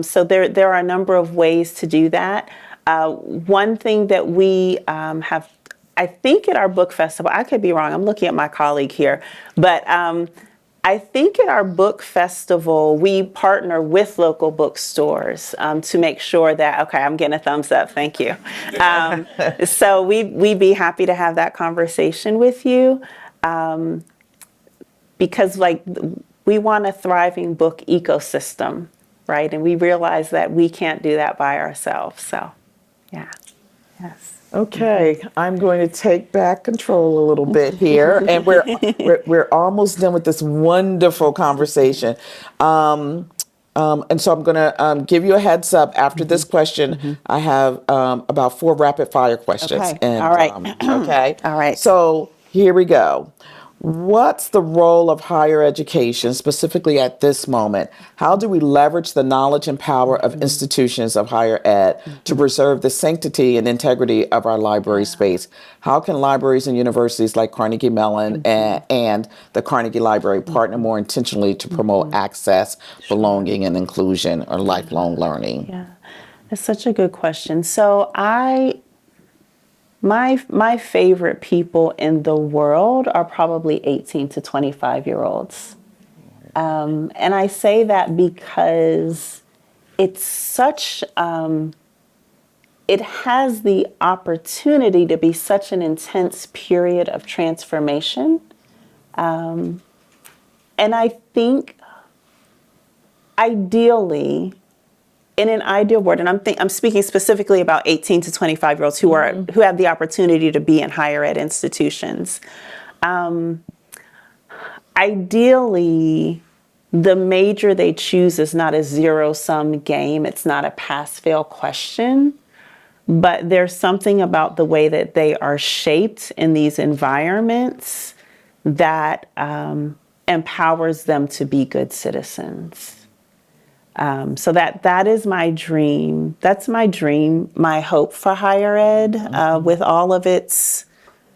So there are a number of ways to do that. One thing that we have, I think at our book festival, I could be wrong, I'm looking at my colleague here, but I think at our book festival, we partner with local bookstores to make sure that, okay, I'm getting a thumbs up, thank you. So we'd be happy to have that conversation with you because we want a thriving book ecosystem, right? And we realize that we can't do that by ourselves, so yeah, yes. Okay, I'm going to take back control a little bit here, and we're almost done with this wonderful conversation. And so I'm going to give you a heads up after this question. I have about 4 rapid fire questions. Okay. And, All right. Okay. All right. So here we go. What's the role of higher education, specifically at this moment? How do we leverage the knowledge and power of institutions of higher ed to preserve the sanctity and integrity of our library space? How can libraries and universities like Carnegie Mellon and the Carnegie Library partner more intentionally to promote access, belonging, and inclusion or lifelong learning? Yeah, that's such a good question. So my favorite people in the world are probably 18 to 25-year-olds. And I say that because it's such, it has the opportunity to be such an intense period of transformation. And I think ideally, in an ideal world, and I'm speaking specifically about 18 to 25-year-olds who have the opportunity to be in higher ed institutions. Ideally, the major they choose is not a zero-sum game. It's not a pass-fail question, but there's something about the way that they are shaped in these environments that empowers them to be good citizens. So that is my dream. That's my dream, my hope for higher ed, with all of its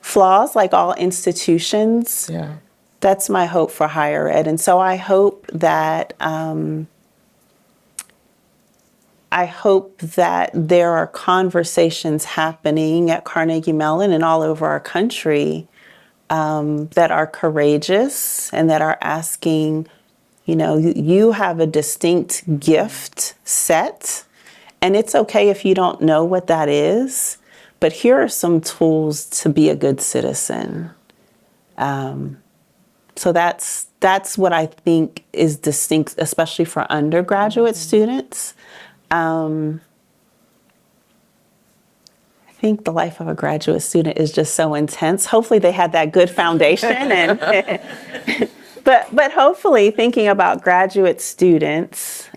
flaws, like all institutions. Yeah. That's my hope for higher ed. And so I hope that there are conversations happening at Carnegie Mellon and all over our country that are courageous and that are asking, you have a distinct gift set, and it's okay if you don't know what that is, but here are some tools to be a good citizen. So that's what I think is distinct, especially for undergraduate students. I think the life of a graduate student is just so intense. Hopefully they had that good foundation and But hopefully, thinking about graduate students,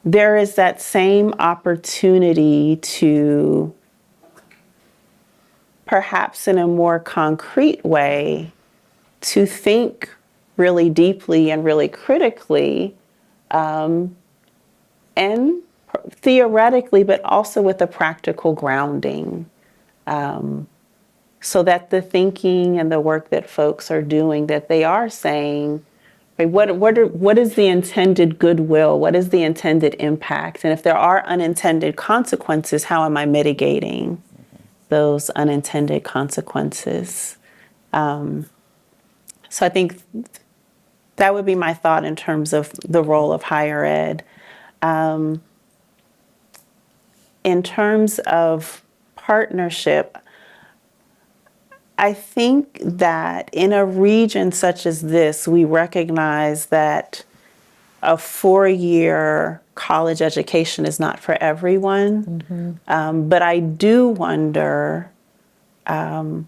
there is that same opportunity to, perhaps in a more concrete way, to think really deeply and really critically, and theoretically, but also with a practical grounding. So that the thinking and the work that folks are doing, that they are saying, what is the intended goodwill? What is the intended impact? And if there are unintended consequences, how am I mitigating those unintended consequences? So I think that would be my thought in terms of the role of higher ed. In terms of partnership, I think that in a region such as this, we recognize that a 4-year college education is not for everyone. But I do wonder what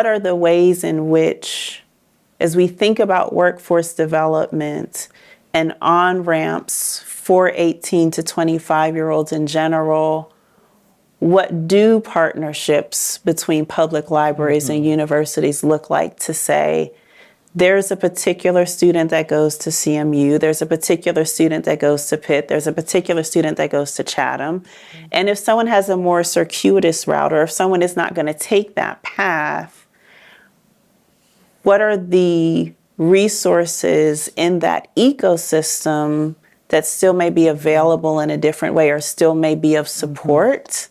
are the ways in which, as we think about workforce development and on-ramps for 18 to 25-year-olds in general, what do partnerships between public libraries and universities look like to say, there's a particular student that goes to CMU, there's a particular student that goes to Pitt, there's a particular student that goes to Chatham. And if someone has a more circuitous route, or if someone is not going to take that path, what are the resources in that ecosystem that still may be available in a different way or still may be of support?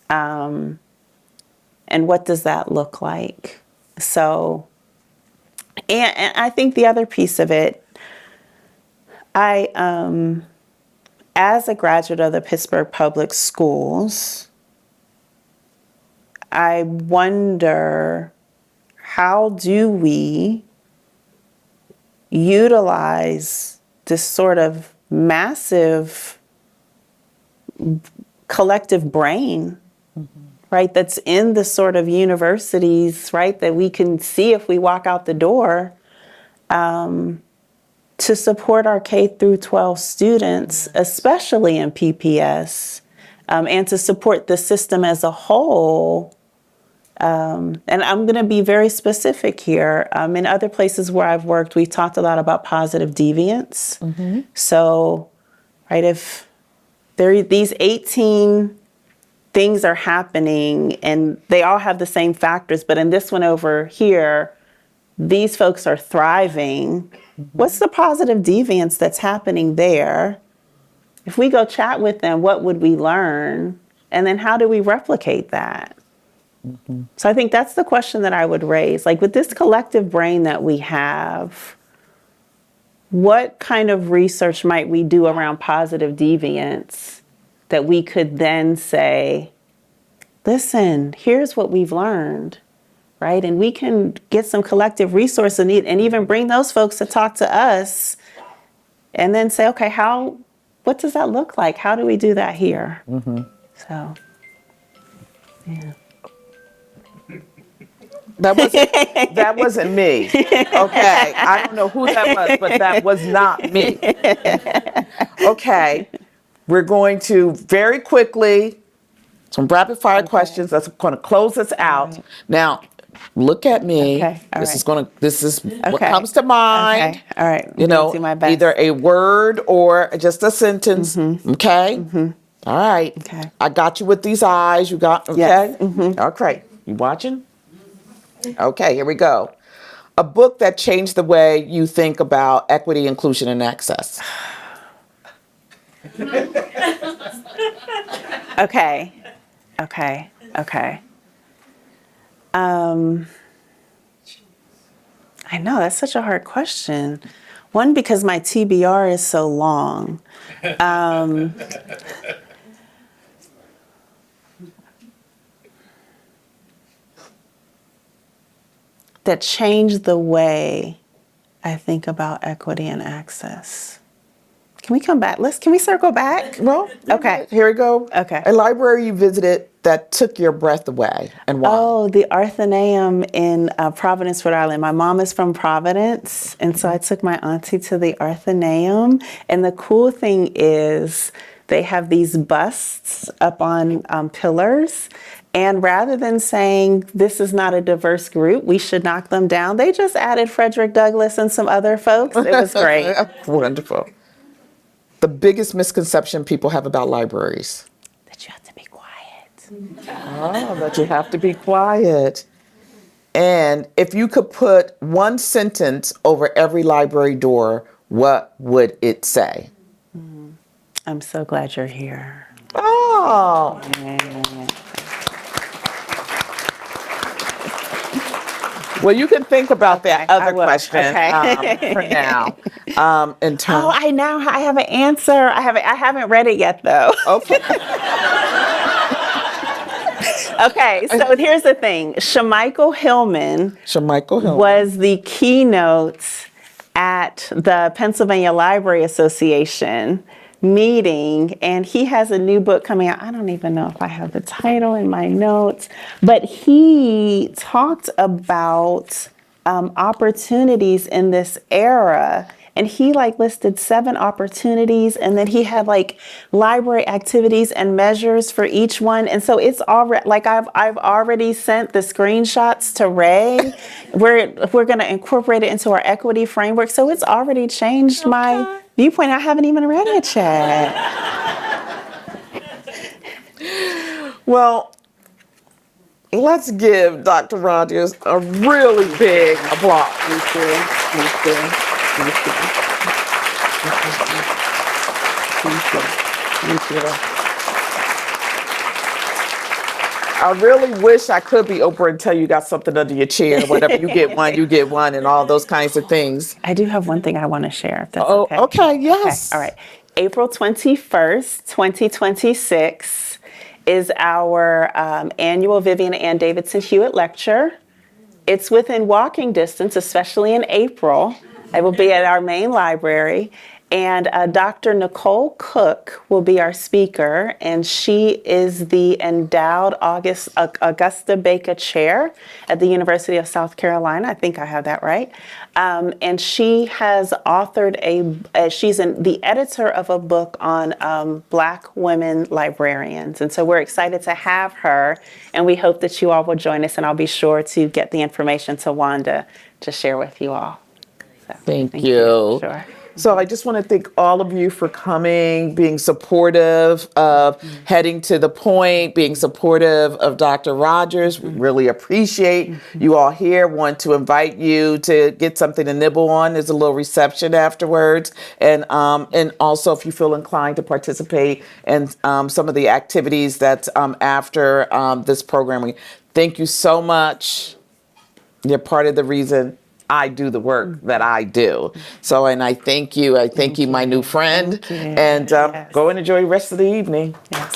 And what does that look like? So, and I think the other piece of it, as a graduate of the Pittsburgh Public Schools, I wonder, how do we utilize this sort of massive collective brain, right, that's in the sort of universities, right, that we can see if we walk out the door, to support our K through 12 students, especially in PPS, and to support the system as a whole. And I'm going to be very specific here. In other places where I've worked, we've talked a lot about positive deviance. So, right, if these 18 things are happening and they all have the same factors, but in this one over here, these folks are thriving. What's the positive deviance that's happening there? If we go chat with them, what would we learn? And then how do we replicate that? So I think that's the question that I would raise. Like, with this collective brain that we have, what kind of research might we do around positive deviance that we could then say, listen, here's what we've learned, right? And we can get some collective resource and even bring those folks to talk to us and then say, okay, what does that look like? How do we do that here? So, yeah. That wasn't me. Okay, I don't know who that was, but that was not me. Okay, we're going to very quickly, some rapid fire questions that's going to close us out. Now, look at me. Okay, all This is what comes to mind. Okay, all right. You know, do my best. either a word or just a sentence. Okay. All right. Okay. I got you with these eyes. You got, okay? Yes. Okay. You watching? Okay, here we go. A book that changed the way you think about equity, inclusion, and access. Okay. I know, that's such a hard question. One, because my TBR is so long. That changed the way I think about equity and access. Can we come back? Can we circle back? Well, Okay. here we go. Okay. A library you visited that took your breath away, and why? Oh, the Athenaeum in Providence, Rhode Island. My mom is from Providence, and so I took my auntie to the Athenaeum. And the cool thing is they have these busts up on pillars. And rather than saying, this is not a diverse group, we should knock them down, they just added Frederick Douglass and some other folks. It was great. Wonderful. The biggest misconception people have about libraries. That you have to be quiet. Oh, that you have to be quiet. And if you could put one sentence over every library door, what would it say? I'm so glad you're here. Oh. Well, you can think about that other question for now. In terms. Oh, I have an answer. I haven't read it yet, though. Okay. Okay, so here's the thing. Shamichael Hillman Shamichael Hillman was the keynote at the Pennsylvania Library Association meeting, and he has a new book coming out. I don't even know if I have the title in my notes, but he talked about opportunities in this era. And he like listed 7 opportunities, and then he had like library activities and measures for each one. And so it's already like I've already sent the screenshots to Ray. We're going to incorporate it into our equity framework. So it's already changed my viewpoint. I haven't even read it yet. Well, let's give Dr. Rogers a really big applause. Thank you. Thank you. Thank you. Thank you. I really wish I could be Oprah and tell you got something under your chair. Whatever you get one, and all those kinds of things. I do have one thing I want to share, if that's Oh, okay. okay, yes. Okay, all right. April 21st, 2026 is our annual Vivian and Davidson Hewitt Lecture. It's within walking distance, especially in April. I will be at our main library, and Dr. Nicole Cook will be our speaker, and she is the endowed Augusta Baker Chair at the University of South Carolina. I think I have that right. And she has authored she's the editor of a book on Black women librarians. And so we're excited to have her, and we hope that you all will join us, and I'll be sure to get the information to Wanda to share with you all. So, Thank you. Sure. So I just want to thank all of you for coming, being supportive of Heading to the Point, being supportive of Dr. Rogers. We really appreciate you all here. Want to invite you to get something to nibble on. There's a little reception afterwards. And also if you feel inclined to participate in some of the activities that's after this programming. Thank you so much. You're part of the reason I do the work that I do. So, and I thank you. I thank you, my new friend. And Yes. go and enjoy the rest of the evening. Yes.